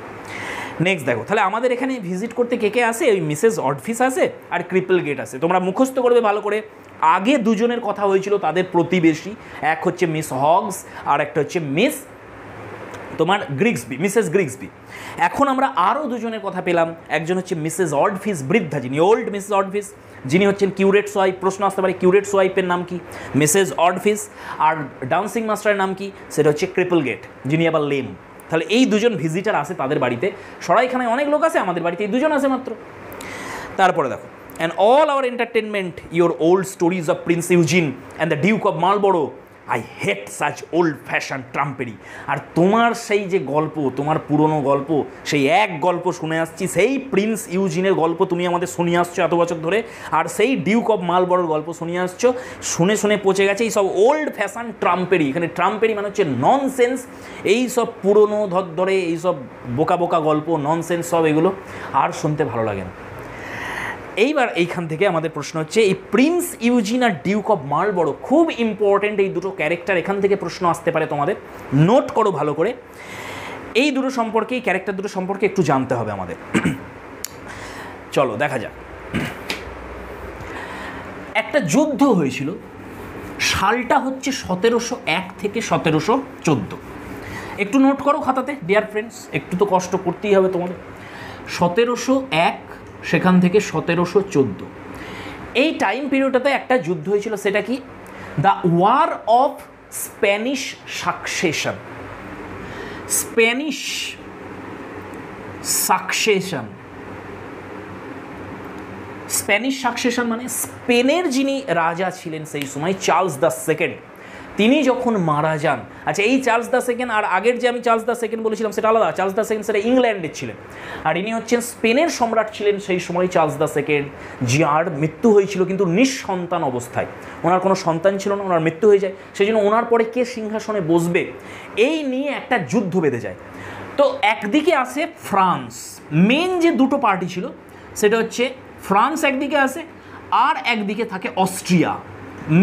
নেক্সট দেখো, তাহলে আমাদের এখানে ভিজিট করতে কে কে আসে? ওই মিসেস অডফিস আসে আর ক্রিপল গেট আসে। তোমরা মুখস্থ করবে ভালো করে। আগে দুজনের কথা হয়েছিল তাদের প্রতিবেশী, এক হচ্ছে মিস হগস আর একটা হচ্ছে মিস তোমার গ্রিক্সবি, মিসেস গ্রিক্সবি। এখন আমরা আরও দুজনের কথা পেলাম, একজন হচ্ছে মিসেস অডফিস, বৃদ্ধা যিনি, ওল্ড মিসেস অডফিস, যিনি হচ্ছেন কিউরেটস ওয়াইফ। প্রশ্ন আসতে পারে কিউরেটস ওয়াইফের নাম কি? মিসেস অডফিস। আর ডান্সিং মাস্টারের নাম কি? সেটা হচ্ছে ক্রিপল গেট, যিনি আবার লেম। তাহলে এই দুজন ভিজিটার আসে তাদের বাড়িতে। সরাইখানায় অনেক লোক আছে, আমাদের বাড়িতে এই দুজন আসে মাত্র। তারপরে দেখো, and all our entertainment, your old stories of Prince Eugene and the Duke of Marlborough, I hate such old fashioned trumpery. আর তোমার সেই যে গল্প, তোমার পুরনো গল্প, সেই এক গল্প শুনে আসছি, সেই প্রিন্স ইউজিনের গল্প তুমি আমাদের শুনিয়ে আসছো এত বছর ধরে, আর সেই ডিউক অফ মালবরোর গল্প শুনিয়ে আসছো, শুনে শুনে পচে গেছে এই সব ওল্ড ফ্যাশন ট্রাম্পেরি। এখানে ট্রাম্পেরি মানে হচ্ছে ননসেন্স, এই সব পুরনো ধরে এইসব বোকা বোকা গল্প, ননসেন্স সব, এগুলো আর শুনতে ভালো লাগে না। এইবার এইখান থেকে আমাদের প্রশ্ন হচ্ছে, এই প্রিন্স ইউজিন আর ডিউক অফ মার্লবরো খুব ইম্পর্টেন্ট এই দুটো ক্যারেক্টার। এখান থেকে প্রশ্ন আসতে পারে, তোমাদের নোট করো ভালো করে। এই দুটো সম্পর্কে, এই ক্যারেক্টার দুটো সম্পর্কে একটু জানতে হবে আমাদের। চলো দেখা যাক। একটা যুদ্ধ হয়েছিল, সালটা হচ্ছে 1701 থেকে 1714। একটু নোট করো খাতাতে ডিয়ার ফ্রেন্ডস, একটু তো কষ্ট করতেই হবে তোমাদের। 1701 সেখান থেকে 1714, এই টাইম পিরিয়ডটাতে একটা যুদ্ধ হয়েছিল। সেটা কি? The war of Spanish succession. Spanish succession, Spanish succession মানে স্পেনের যিনি রাজা ছিলেন সেই সময়, চার্লস দ্য সেকেন্ড, তিনি যখন মারা যান। আচ্ছা, এই চার্লস দ্য সেকেন্ড আর আগের যে আমি চার্লস দ্য সেকেন্ড বলেছিলাম সেটা আলাদা। চার্লস দ্য সেকেন্ড সেটা ইংল্যান্ডের ছিলেন, আর ইনি হচ্ছেন স্পেনের সম্রাট ছিলেন সেই সময় চার্লস দ্য সেকেন্ড, যার মৃত্যু হয়েছিল কিন্তু নিঃসন্তান অবস্থায়। ওনার কোনো সন্তান ছিল না, ওনার মৃত্যু হয়ে যায়। সেই জন্য ওনার পরে কে সিংহাসনে বসবে এই নিয়ে একটা যুদ্ধ বেঁধে যায়। তো একদিকে আসে ফ্রান্স, মেন যে দুটো পার্টি ছিল সেটা হচ্ছে ফ্রান্স একদিকে আসে, আর একদিকে থাকে অস্ট্রিয়া।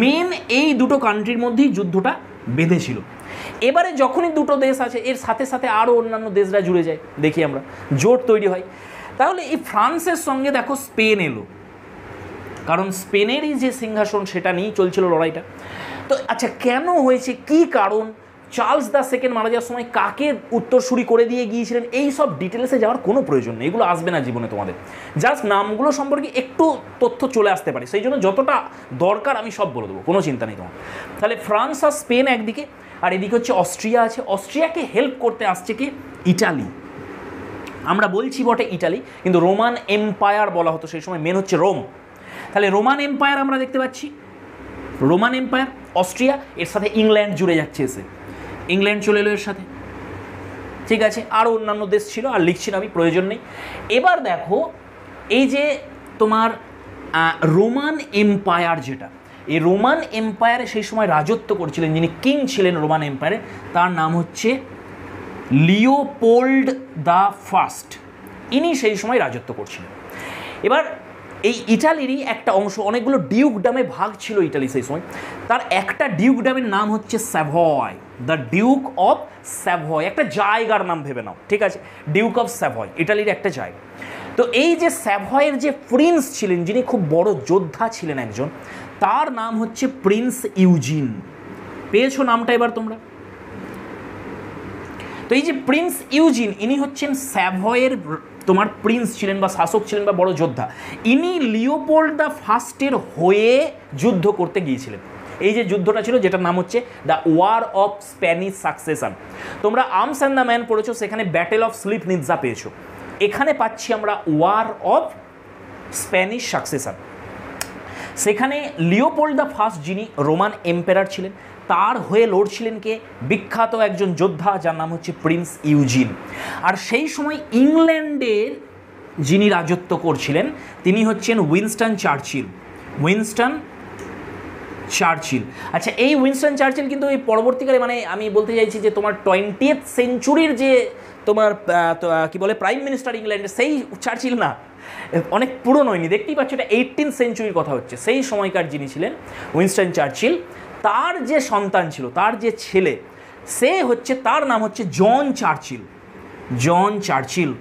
মেন এই দুটো কান্ট্রির মধ্যেই যুদ্ধটা বেঁধেছিল। এবারে যখনই দুটো দেশ আছে এর সাথে সাথে আরও অন্যান্য দেশরা জুড়ে যায়, দেখি আমরা জোট তৈরি হয়। তাহলে এই ফ্রান্সের সঙ্গে দেখো স্পেন এলো, কারণ স্পেনেরই যে সিংহাসন সেটা নিয়েই চলছিল লড়াইটা। তো আচ্ছা, কেন হয়েছে, কি কারণ, চার্লস দ্য সেকেন্ড মারা যাওয়ার সময় কাকে উত্তরসূরি করে দিয়ে গিয়েছিলেন, এই সব ডিটেলসে যাওয়ার কোনো প্রয়োজন নেই, এগুলো আসবে না জীবনে তোমাদের। জাস্ট নামগুলো সম্পর্কে একটু তথ্য চলে আসতে পারে, সেই জন্য যতটা দরকার আমি সব বলে দেবো, কোনো চিন্তা নেই তোমার। তাহলে ফ্রান্স আর স্পেন একদিকে, আর এদিকে হচ্ছে অস্ট্রিয়া আছে। অস্ট্রিয়াকে হেল্প করতে আসছে কি, ইটালি। আমরা বলছি বটে ইটালি, কিন্তু রোমান এম্পায়ার বলা হতো সেই সময়, মেন হচ্ছে রোম। তাহলে রোমান এম্পায়ার আমরা দেখতে পাচ্ছি, রোমান এম্পায়ার, অস্ট্রিয়া, এর সাথে ইংল্যান্ড জুড়ে যাচ্ছে, এসে ইংল্যান্ড চলে এলো এর সাথে, ঠিক আছে। আরও অন্যান্য দেশ ছিল, আর লিখছি না আমি, প্রয়োজন নেই। এবার দেখো এই যে তোমার রোমান এম্পায়ার, যেটা এই রোমান এম্পায়ারে সেই সময় রাজত্ব করছিলেন, যিনি কিং ছিলেন রোমান এম্পায়ারে, তার নাম হচ্ছে লিওপোল্ড দ্য ফার্স্ট। ইনি সেই সময় রাজত্ব করছিলেন। এবার এই ইটালিরই একটা অংশ, অনেকগুলো ডিউকডামে ভাগ ছিল ইটালি সেই সময়, তার একটা ডিউকডামের নাম হচ্ছে Savoy, the Duke of Savoy, একটা জায়গার নাম ভেবে নাও, ঠিক আছে, ডিউক অফ স্যাভয়, ইটালির একটা জায়গা। তো এই যে স্যাভয়ের যে প্রিন্স ছিলেন, যিনি খুব বড় যোদ্ধা ছিলেন একজন, তার নাম হচ্ছে প্রিন্স ইউজিন। পেয়েছো নামটা এবার তোমরা? তো এই যে প্রিন্স ইউজিন, ইনি হচ্ছেন স্যাভয়ের তোমার প্রিন্স ছিলেন বা শাসক ছিলেন বা বড় যোদ্ধা। ইনি লিওপোল্ড দ্য ফার্স্টের হয়ে যুদ্ধ করতে গিয়েছিলেন। এই যে যুদ্ধটা ছিল, যেটার নাম হচ্ছে the war of Spanish succession. তোমরা আর্মস অ্যান্ড দ্য ম্যান পড়েছো, সেখানে ব্যাটেল অফ স্লিপ নিৎজা পেয়েছো। এখানে পাচ্ছি আমরা ওয়ার অফ স্প্যানিশ সাকসেশন। সেখানে লিওপোল্ড দ্য ফার্স্ট, যিনি রোমান এম্পায়ার ছিলেন, তার হয়ে লড়ছিলেন কে, বিখ্যাত একজন যোদ্ধা যার নাম হচ্ছে প্রিন্স ইউজিন। আর সেই সময় ইংল্যান্ডের যিনি রাজত্ব করছিলেন তিনি হচ্ছেন উইনস্টন চার্চিল। Winston Churchill. আচ্ছা, এই উইনস্টন চার্চিল কিন্তু এই পরবর্তীকালে, মানে আমি বলতে চাইছি যে তোমার 20th সেঞ্চুরির যে তোমার কি বলে প্রাইম মিনিস্টার ইংল্যান্ডের, সেই চার্চিল না, অনেক পুরনো হয়নি, দেখতেই পাচ্ছ এটা 18th সেঞ্চুরির কথা হচ্ছে। সেই সময়কার যিনি ছিলেন উইনস্টন চার্চিল, তার যে সন্তান ছিল, তার যে ছেলে, সে হচ্ছে, তার নাম হচ্ছে জন চার্চিল। জন চার্চিল।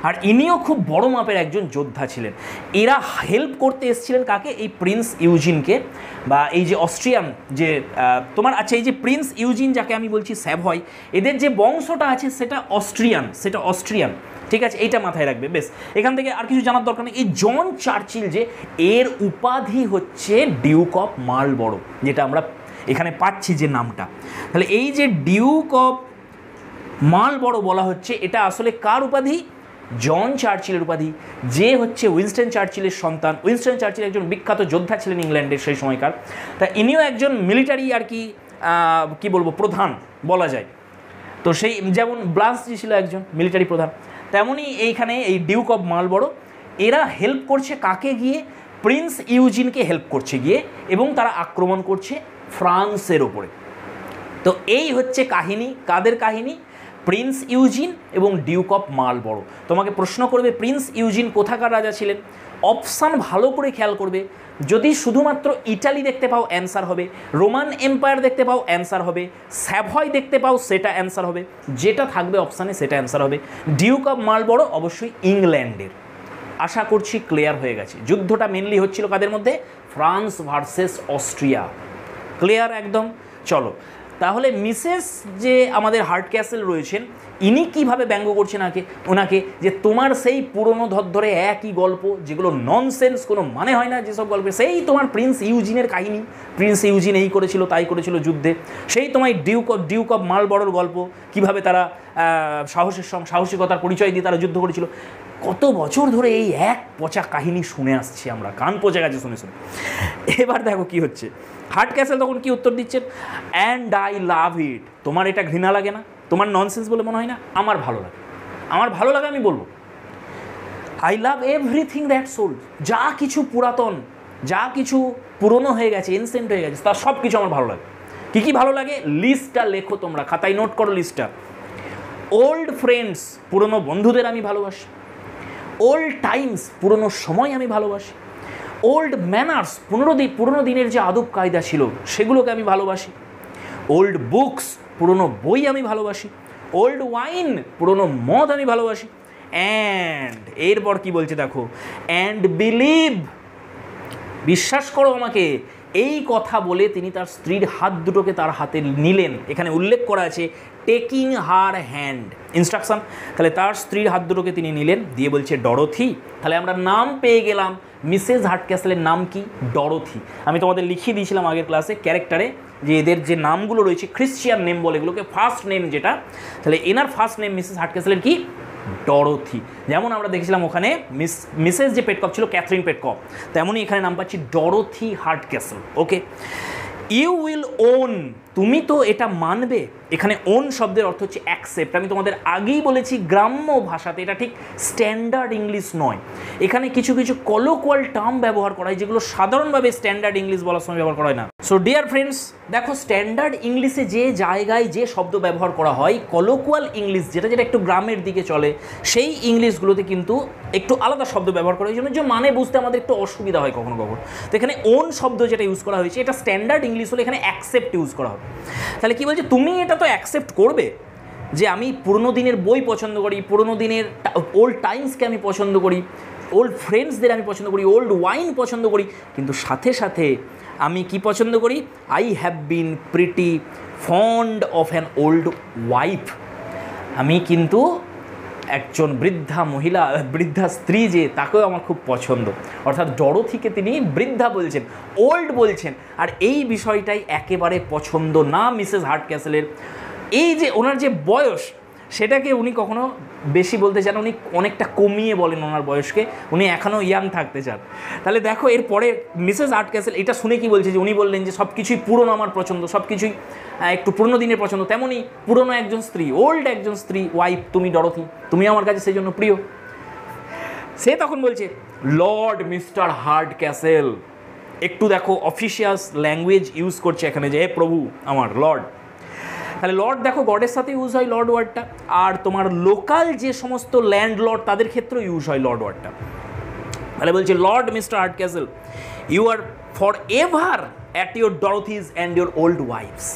আর ইনিও খুব বড় মাপের একজন যোদ্ধা ছিলেন। এরা হেল্প করতে এসেছিলেন কাকে, এই প্রিন্স ইউজিনকে, বা এই যে অস্ট্রিয়ান যে তোমার, আচ্ছা এই যে প্রিন্স ইউজিন যাকে আমি বলছি স্যাভয়, এদের যে বংশটা আছে সেটা অস্ট্রিয়ান, ঠিক আছে, এইটা মাথায় রাখবে। বেশ, এখান থেকে আর কিছু জানার দরকার নেই। এই জন চার্চিল যে, এর উপাধি হচ্ছে ডিউক অফ মার্লবরো, যেটা আমরা এখানে পাচ্ছি যে নামটা। তাহলে এই যে ডিউক অফ মার্লবরো বলা হচ্ছে, এটা আসলে কার উপাধি, জন চার্চিলের উপাধি, যে হচ্ছে উইনস্টন চার্চিলের সন্তান। উইনস্টন চার্চিল একজন বিখ্যাত যোদ্ধা ছিলেন ইংল্যান্ডের সেই সময়কার। তা ইনিও একজন মিলিটারি আর কি বলবো প্রধান বলা যায়। তো সেই যেমন ব্লাসজি ছিল একজন মিলিটারি প্রধান, তেমনই এইখানে এই ডিউক অফ মার্লবরো, এরা হেল্প করছে কাকে গিয়ে, প্রিন্স ইউজিনকে হেল্প করছে গিয়ে, এবং তারা আক্রমণ করছে ফ্রান্সের ওপরে। তো এই হচ্ছে কাহিনী, কাদের কাহিনী, প্রিন্স ইউজিন এবং ডিউক অফ মার্লবরো। তোমাকে প্রশ্ন করবে প্রিন্স ইউজিন কোথাকার রাজা ছিলেন, অপশান ভালো করে খেয়াল করবে। যদি শুধুমাত্র ইটালি দেখতে পাও অ্যান্সার হবে, রোমান এম্পায়ার দেখতে পাও অ্যান্সার হবে, স্যাভয় দেখতে পাও সেটা অ্যান্সার হবে, যেটা থাকবে অপশানে সেটা অ্যান্সার হবে। ডিউক অফ মার্লবরো অবশ্যই ইংল্যান্ডের। আশা করছি ক্লিয়ার হয়ে গেছে। যুদ্ধটা মেনলি হচ্ছিল কাদের মধ্যে, ফ্রান্স ভার্সেস অস্ট্রিয়া। ক্লিয়ার একদম? চলো তাহলে মিসেস যে আমাদের হার্ট ক্যাসেল রয়েছেন, ইনি কীভাবে ব্যঙ্গ করছেন ওনাকে, যে তোমার সেই পুরনো ধরে একই গল্প, যেগুলো ননসেন্স, কোনো মানে হয় না যেসব গল্পে, সেই তোমার প্রিন্স ইউজিনের কাহিনী, প্রিন্স ইউজিন এই করেছিল তাই করেছিল যুদ্ধে, সেই তোমার ডিউক অফ মার্লবরোর গল্প, কিভাবে তারা সাহসিকতার পরিচয় দিয়ে তারা যুদ্ধ করেছিল। কত বছর ধরে এই এক পচা কাহিনী শুনে আসছি আমরা, কান পচে গেছে শুনে শুনে। এবার দেখো কি হচ্ছে, হার্ট ক্যাসেল তখন কি উত্তর দিচ্ছেন, অ্যান্ড আই লাভ ইট। তোমার এটা ঘৃণা লাগে না, তোমার ননসেন্স বলে মনে হয় না? আমার ভালো লাগে, আমার ভালো লাগে, আমি বলবো I love everything that's old. যা কিছু পুরাতন, যা কিছু পুরনো হয়ে গেছে, এনসেন্ট হয়ে গেছে, তার সব কিছু আমার ভালো লাগে। কী কী ভালো লাগে, লিস্টটা লেখো তোমরা, খাতায় নোট করো লিস্টটা। ওল্ড ফ্রেন্ডস, পুরনো বন্ধুদের আমি ভালোবাসি। ওল্ড টাইমস, পুরনো সময় আমি ভালোবাসি। ওল্ড ম্যানার্স, পুরনো দিনের যে আদব কায়দা ছিল সেগুলোকে আমি ভালোবাসি। ওল্ড বুকস, পুরনো বই আমি ভালোবাসি। ওল্ড ওয়াইন, পুরনো মদ আমি ভালোবাসি। অ্যান্ড এরপর কি বলছে দেখো, অ্যান্ড বিলিভ, বিশ্বাস করো আমাকে। এই কথা বলে তিনি তার স্ত্রীর হাত দুটোকে তার হাতে নিলেন। এখানে উল্লেখ করা আছে টেকিং হার হ্যান্ড, ইনস্ট্রাকশন। তাহলে তার স্ত্রীর হাত দুটোকে তিনি নিলেন, দিয়ে বলছে ডরোথি। তাহলে আমরা নাম পেয়ে গেলাম, মিসেস হার্টক্যাসলের নাম কি? ডরোথি। আমি তোমাদের লিখিয়ে দিয়েছিলাম আগের ক্লাসে ক্যারেক্টারে যে এদের যে নামগুলো রয়েছে খ্রিশ্চিয়ান নেম বলে এগুলোকে, ফার্স্ট নেম যেটা, তাহলে এনার ফার্স্ট নেম মিসেস হার্টক্যাসলের কি? ডরোথি। যেমন আমরা দেখেছিলাম ওখানে মিসেস যে পেটকপ ছিল ক্যাথরিন পেটকপ, তেমনই এখানে নাম পাচ্ছি Dorothy Hardcastle. Okay, you will own, তুমি তো এটা মানবে। এখানে ওন শব্দের অর্থ হচ্ছে অ্যাকসেপ্ট। আমি তোমাদের আগেই বলেছি গ্রাম্য ভাষাতে এটা ঠিক স্ট্যান্ডার্ড ইংলিশ নয়। এখানে কিছু কিছু কলোকুয়াল টার্ম ব্যবহার করা হয় যেগুলো সাধারণভাবে স্ট্যান্ডার্ড ইংলিশ বলার সময় ব্যবহার করা হয় না। সো ডিয়ার ফ্রেন্ডস, দেখো স্ট্যান্ডার্ড ইংলিশে যে জায়গায় যে শব্দ ব্যবহার করা হয়, কলোকুয়াল ইংলিশ যেটা একটু গ্রামের দিকে চলে, সেই ইংলিশগুলোতে কিন্তু একটু আলাদা শব্দ ব্যবহার করা হয়, জন্য যে মানে বুঝতে আমাদের একটু অসুবিধা হয় কখনো কখনো। তো এখানে ওন শব্দ যেটা ইউজ করা হয়েছে এটা স্ট্যান্ডার্ড ইংলিশ হলে এখানে অ্যাকসেপ্ট ইউজ করা হবে। তাহলে কি বলছে, তুমি এটা তো অ্যাকসেপ্ট করবে যে আমি পুরনো দিনের বই পছন্দ করি, পুরনো দিনের ওল্ড টাইমসকে আমি পছন্দ করি, ওল্ড ফ্রেন্ডসদের আমি পছন্দ করি, ওল্ড ওয়াইন পছন্দ করি, কিন্তু সাথে সাথে আমি কি পছন্দ করি? I have been pretty fond of an old wife. আমি কিন্তু একজন বৃদ্ধা মহিলা, বৃদ্ধা স্ত্রী যে, তাকেও আমার খুব পছন্দ। অর্থাৎ ডরোথিকে তিনি বৃদ্ধা বলছেন, ওল্ড বলছেন, আর এই বিষয়টাই একেবারে পছন্দ না মিসেস হার্টক্যাসলের। এই যে ওনার যে বয়স, সেটাকে উনি কখনো বেশি বলতে চান, উনি অনেকটা কমিয়ে বলেন ওনার বয়সকে, উনি এখনও ইয়াং থাকতে চান। তাহলে দেখো এরপরে মিসেস হার্টক্যাসল এটা শুনে কি বলছে, যে উনি বললেন যে সব কিছুই পুরনো আমার পছন্দ, সব কিছুই একটু পুরনো দিনের পছন্দ। তেমনই পুরনো একজন স্ত্রী, ওল্ড একজন স্ত্রী, ওয়াইফ তুমি ডরোথি, তুমি আমার কাছে সেই জন্য প্রিয়। সে তখন বলছে লর্ড মিস্টার হার্টক্যাসল, একটু দেখো অফিসিয়াস ল্যাঙ্গুয়েজ ইউজ করছে এখানে, যে হে প্রভু আমার লর্ড। তাহলে লর্ড দেখো গডের সাথে ইউজ হয় লর্ড ওয়ার্ডটা, আর তোমার লোকাল যে সমস্ত ল্যান্ড লর্ড তাদের ক্ষেত্রেও ইউজ হয় লর্ড ওয়ার্ডটা। তাহলে বলছে lord Mr Hardcastle, you are for ever at your Dorothy's and your old wife's.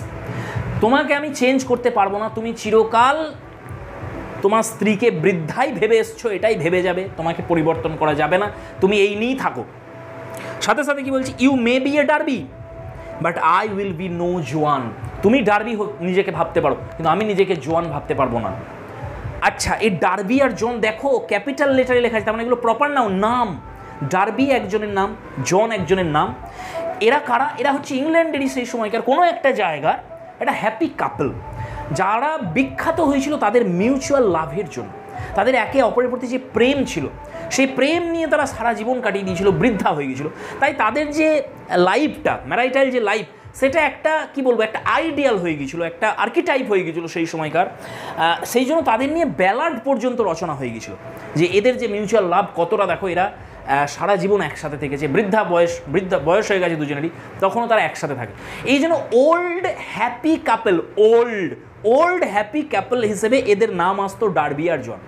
তোমাকে আমি চেঞ্জ করতে পারবো না, তুমি চিরকাল তোমার স্ত্রীকে বৃদ্ধাই ভেবে এসছো, এটাই ভেবে যাবে, তোমাকে পরিবর্তন করা যাবে না, তুমি এই নিয়েই থাকো। সাথে সাথে কি বলছি, you may be a Darby but I will be no Joan. তুমি ডার্বি নিজেকে ভাবতে পারো, কিন্তু আমি নিজেকে জোয়ান ভাবতে পারবো না। আচ্ছা, এই ডার্বি আর জন দেখো ক্যাপিটাল লেটারে লেখা আছে, তার মানে এগুলো প্রপার নাম। ডার্বি একজনের নাম, জন একজনের নাম। এরা কারা? এরা হচ্ছে ইংল্যান্ডেরই সেই সময়কার কোনো একটা জায়গার একটা হ্যাপি কাপল, যারা বিখ্যাত হয়েছিল তাদের মিউচুয়াল লাভের জন্য। তাদের একে অপরের প্রতি যে প্রেম ছিল, সেই প্রেম নিয়ে তারা সারা জীবন কাটিয়ে দিয়েছিল, বৃদ্ধা হয়ে গিয়েছিল। তাই তাদের যে লাইফটা, ম্যারাইটাল যে লাইফ, সেটা একটা কি বলবো, একটা আইডিয়াল হয়ে গিয়েছিলো, একটা আর্কিটাইপ হয়ে গিয়েছিলো সেই সময়কার। সেই জন্য তাদের নিয়ে ব্যালাড পর্যন্ত রচনা হয়ে গিয়েছিলো, যে এদের যে মিউচুয়াল লাভ কতটা, দেখো এরা সারা জীবন একসাথে থেকেছে, বৃদ্ধা বয়স হয়ে গেছে দুজনেরই, তখনও তারা একসাথে থাকে। এই জন্য ওল্ড হ্যাপি কাপল, ওল্ড হ্যাপি কাপল হিসেবে এদের নাম আসতো ডার্বি আর জন।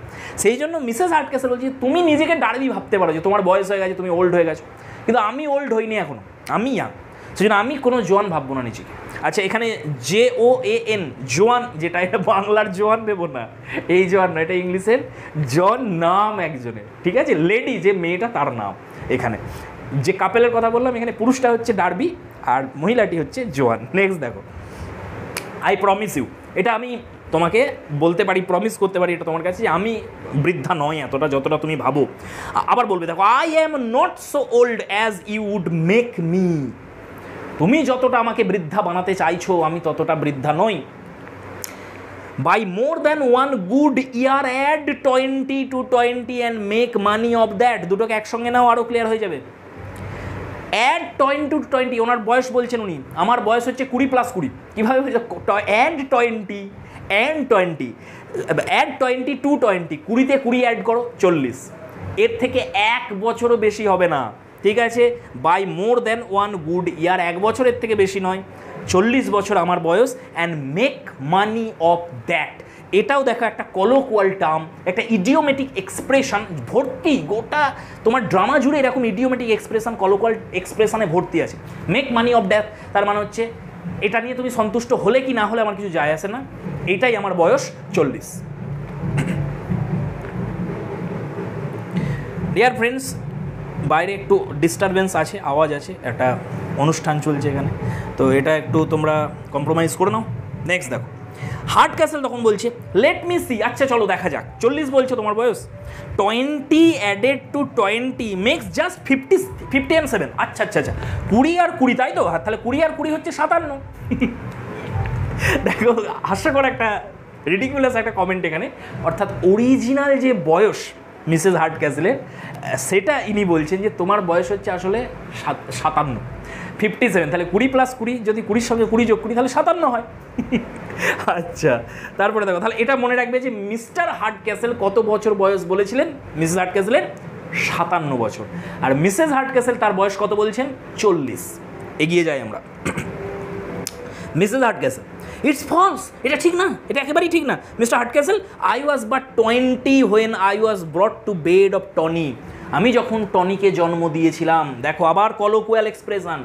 সেই জন্য মিসেস হার্টক্যাসল বলছি, তুমি নিজেকে ডার্বি ভাবতে পারো যে তোমার বয়স হয়ে গেছে, তুমি ওল্ড হয়ে গেছো, কিন্তু আমি ওল্ড হইনি এখনো, আমি ইয়াং, সেই জন্য আমি কোনো জোয়ান ভাববো না নিজেকে। আচ্ছা, এখানে JOAN, জোয়ান যেটা, এটা বাংলার জোয়ান দেবো না, এই জোয়ান না, এটা ইংলিশের জন, নাম একজনের, ঠিক আছে? লেডি যে মেয়েটা তার নাম। এখানে যে কাপেলের কথা বললাম, এখানে পুরুষটা হচ্ছে ডার্বি আর মহিলাটি হচ্ছে জোয়ান। নেক্সট দেখো, আই প্রমিস ইউ, এটা আমি তোমাকে বলতে পারি, প্রমিস করতে পারি এটা তোমার কাছে, যে আমি বৃদ্ধা নয় এতটা যতটা তুমি ভাবো। আবার বলবে দেখো, I am not so old as you would make me. তুমি যতটা আমাকে বৃদ্ধা বানাতে চাইছো, আমি ততটা বৃদ্ধা নই। By more than one good year add 20 to 20 and make money of that. দুটোকে একসঙ্গে নাও, আরও ক্লিয়ার হয়ে যাবে। অ্যাড 20 to 20, ওনার বয়স বলছেন উনি, আমার বয়স হচ্ছে 20 + 20। কীভাবে হয়েছে? অ্যাড 20 অ্যান্ড 20, অ্যাড 20 to 20, 20তে 20 অ্যাড করো 40, এর থেকে 1 বছরও বেশি হবে না, ঠিক আছে? By more than one good year, 1 বছরের থেকে বেশি নয়, 40 বছর আমার বয়স। And make money of that, এটাও দেখো একটা কলোকুয়াল টার্ম, একটা ইডিওমেটিক এক্সপ্রেশন ভর্তি, গোটা তোমার ড্রামা জুড়ে এরকম ইডিওমেটিক এক্সপ্রেশন, কলোকুয়াল এক্সপ্রেশনে ভর্তি আছে। মেক মানি অফ ডেথ, তার মানে হচ্ছে এটা নিয়ে তুমি সন্তুষ্ট হলে কি না হলে আমার কিছু যায় আসে না, এটাই আমার বয়স 40। ডিয়ার ফ্রেন্ডস, বাইরে একটু ডিস্টারবেন্স আছে, আওয়াজ আছে, একটা অনুষ্ঠান চলছে এখানে, তো এটা একটু তোমরা কম্প্রোমাইজ করে নাও। নেক্সট দেখো, হার্ড ক্যাসেল তখন বলছে লেট মি সি, আচ্ছা চলো দেখা যাক, 40 বলছো তোমার বয়স, 20 added to 20 makes just 50 and 7, আচ্ছা আচ্ছা আচ্ছা 20 আর 20, তাই তো, তাহলে 20 আর 20 হচ্ছে 57। দেখো হাস্যকর একটা রিডিকুলাস একটা কমেন্ট এখানে, অর্থাৎ অরিজিনাল যে বয়স মিসেস হার্ড ক্যাসেলের, সেটা ইনি বলছেন যে তোমার বয়স হচ্ছে আসলে 57, 57, তাহলে 20 + 20, যদি 20-র সঙ্গে 20 যোগ করি তাহলে 57 হয়। আচ্ছা, তারপরে দেখো, তাহলে এটা মনে রাখবে যে মিস্টার হার্ড ক্যাসেল কত বছর বয়স বলেছিলেন, মিসেস হার্ড ক্যাসেলের 57 বছর, আর মিসেস হার্ড ক্যাসেল তার বয়স কত বলছেন, 40। এগিয়ে যাই আমরা। Mrs Hardcastle, it's false, এটা ঠিক না, এটা একেবারেই ঠিক না। Mr Hardcastle, I was but 20 when I was brought to bed of Tony, আমি যখন টনিকে জন্ম দিয়েছিলাম, দেখো আবার colloquial expression,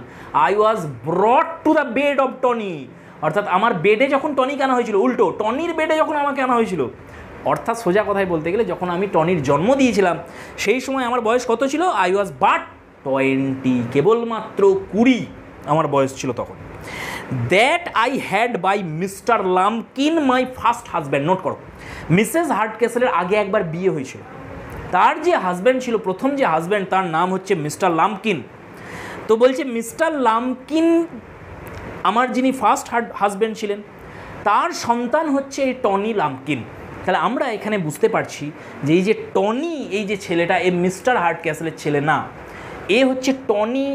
I was brought to the bed of Tony, অর্থাৎ আমার বেডে যখন টনিকে আনা হয়েছিল, উল্টো টনির বেডে যখন আমাকে আনা হয়েছিল, অর্থাৎ সোজা কথায় বলতে গেলে যখন আমি টনির জন্ম দিয়েছিলাম সেই সময় আমার বয়স কত ছিল, আই ওয়াজ বাট 20, কেবলমাত্র 20 আমার বয়স ছিল তখন। That I had by Mr Lumpkin my first husband, note করো, মিসেস হার্ড ক্যাসেলের আগে একবার বিয়ে হয়েছিল, তার যে হাজব্যান্ড ছিল, প্রথম যে হাজব্যান্ড, তার নাম হচ্ছে মিস্টার লাম্পকিন। তো বলছে মিস্টার লাম্পকিন আমার যিনি ফার্স্ট হাজব্যান্ড ছিলেন, তার সন্তান হচ্ছে এই টনি লাম্পকিন। তাহলে আমরা এখানে বুঝতে পারছি যে এই যে টনি, এই যে ছেলেটা, এ মিস্টার হার্ড ক্যাসেলের ছেলে না, এ হচ্ছে টনি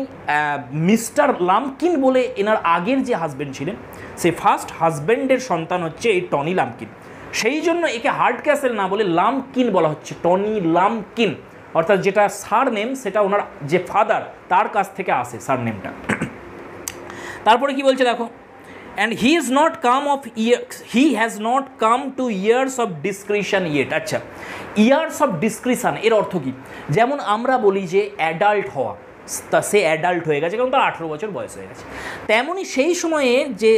মিস্টার লাম্পকিন বলে এনার আগের যে হাজব্যান্ড ছিলেন, সেই ফার্স্ট হাজব্যান্ডের সন্তান হচ্ছে এই টনি লাম্পকিন। সেই জন্য একে হার্ড ক্যাসেল না বলে লাম্পকিন বলা হচ্ছে, টনি লাম্পকিন, অর্থাৎ যেটা সার নেম সেটা ওনার যে ফাদার তার কাছ থেকে আসে সার নেমটা। তারপরে কি বলছে দেখো, and he is not come of years, he has not come to years of discretion yet. আচ্ছা, ইয়ার্স অফ ডিসক্রিশন এর অর্থ কী? যেমন আমরা বলি যে অ্যাডাল্ট হওয়া, তা সে অ্যাডাল্ট হয়ে গেছে কারণ তার 18 বছর বয়স হয়ে গেছে, তেমনই সেই সময়ে যে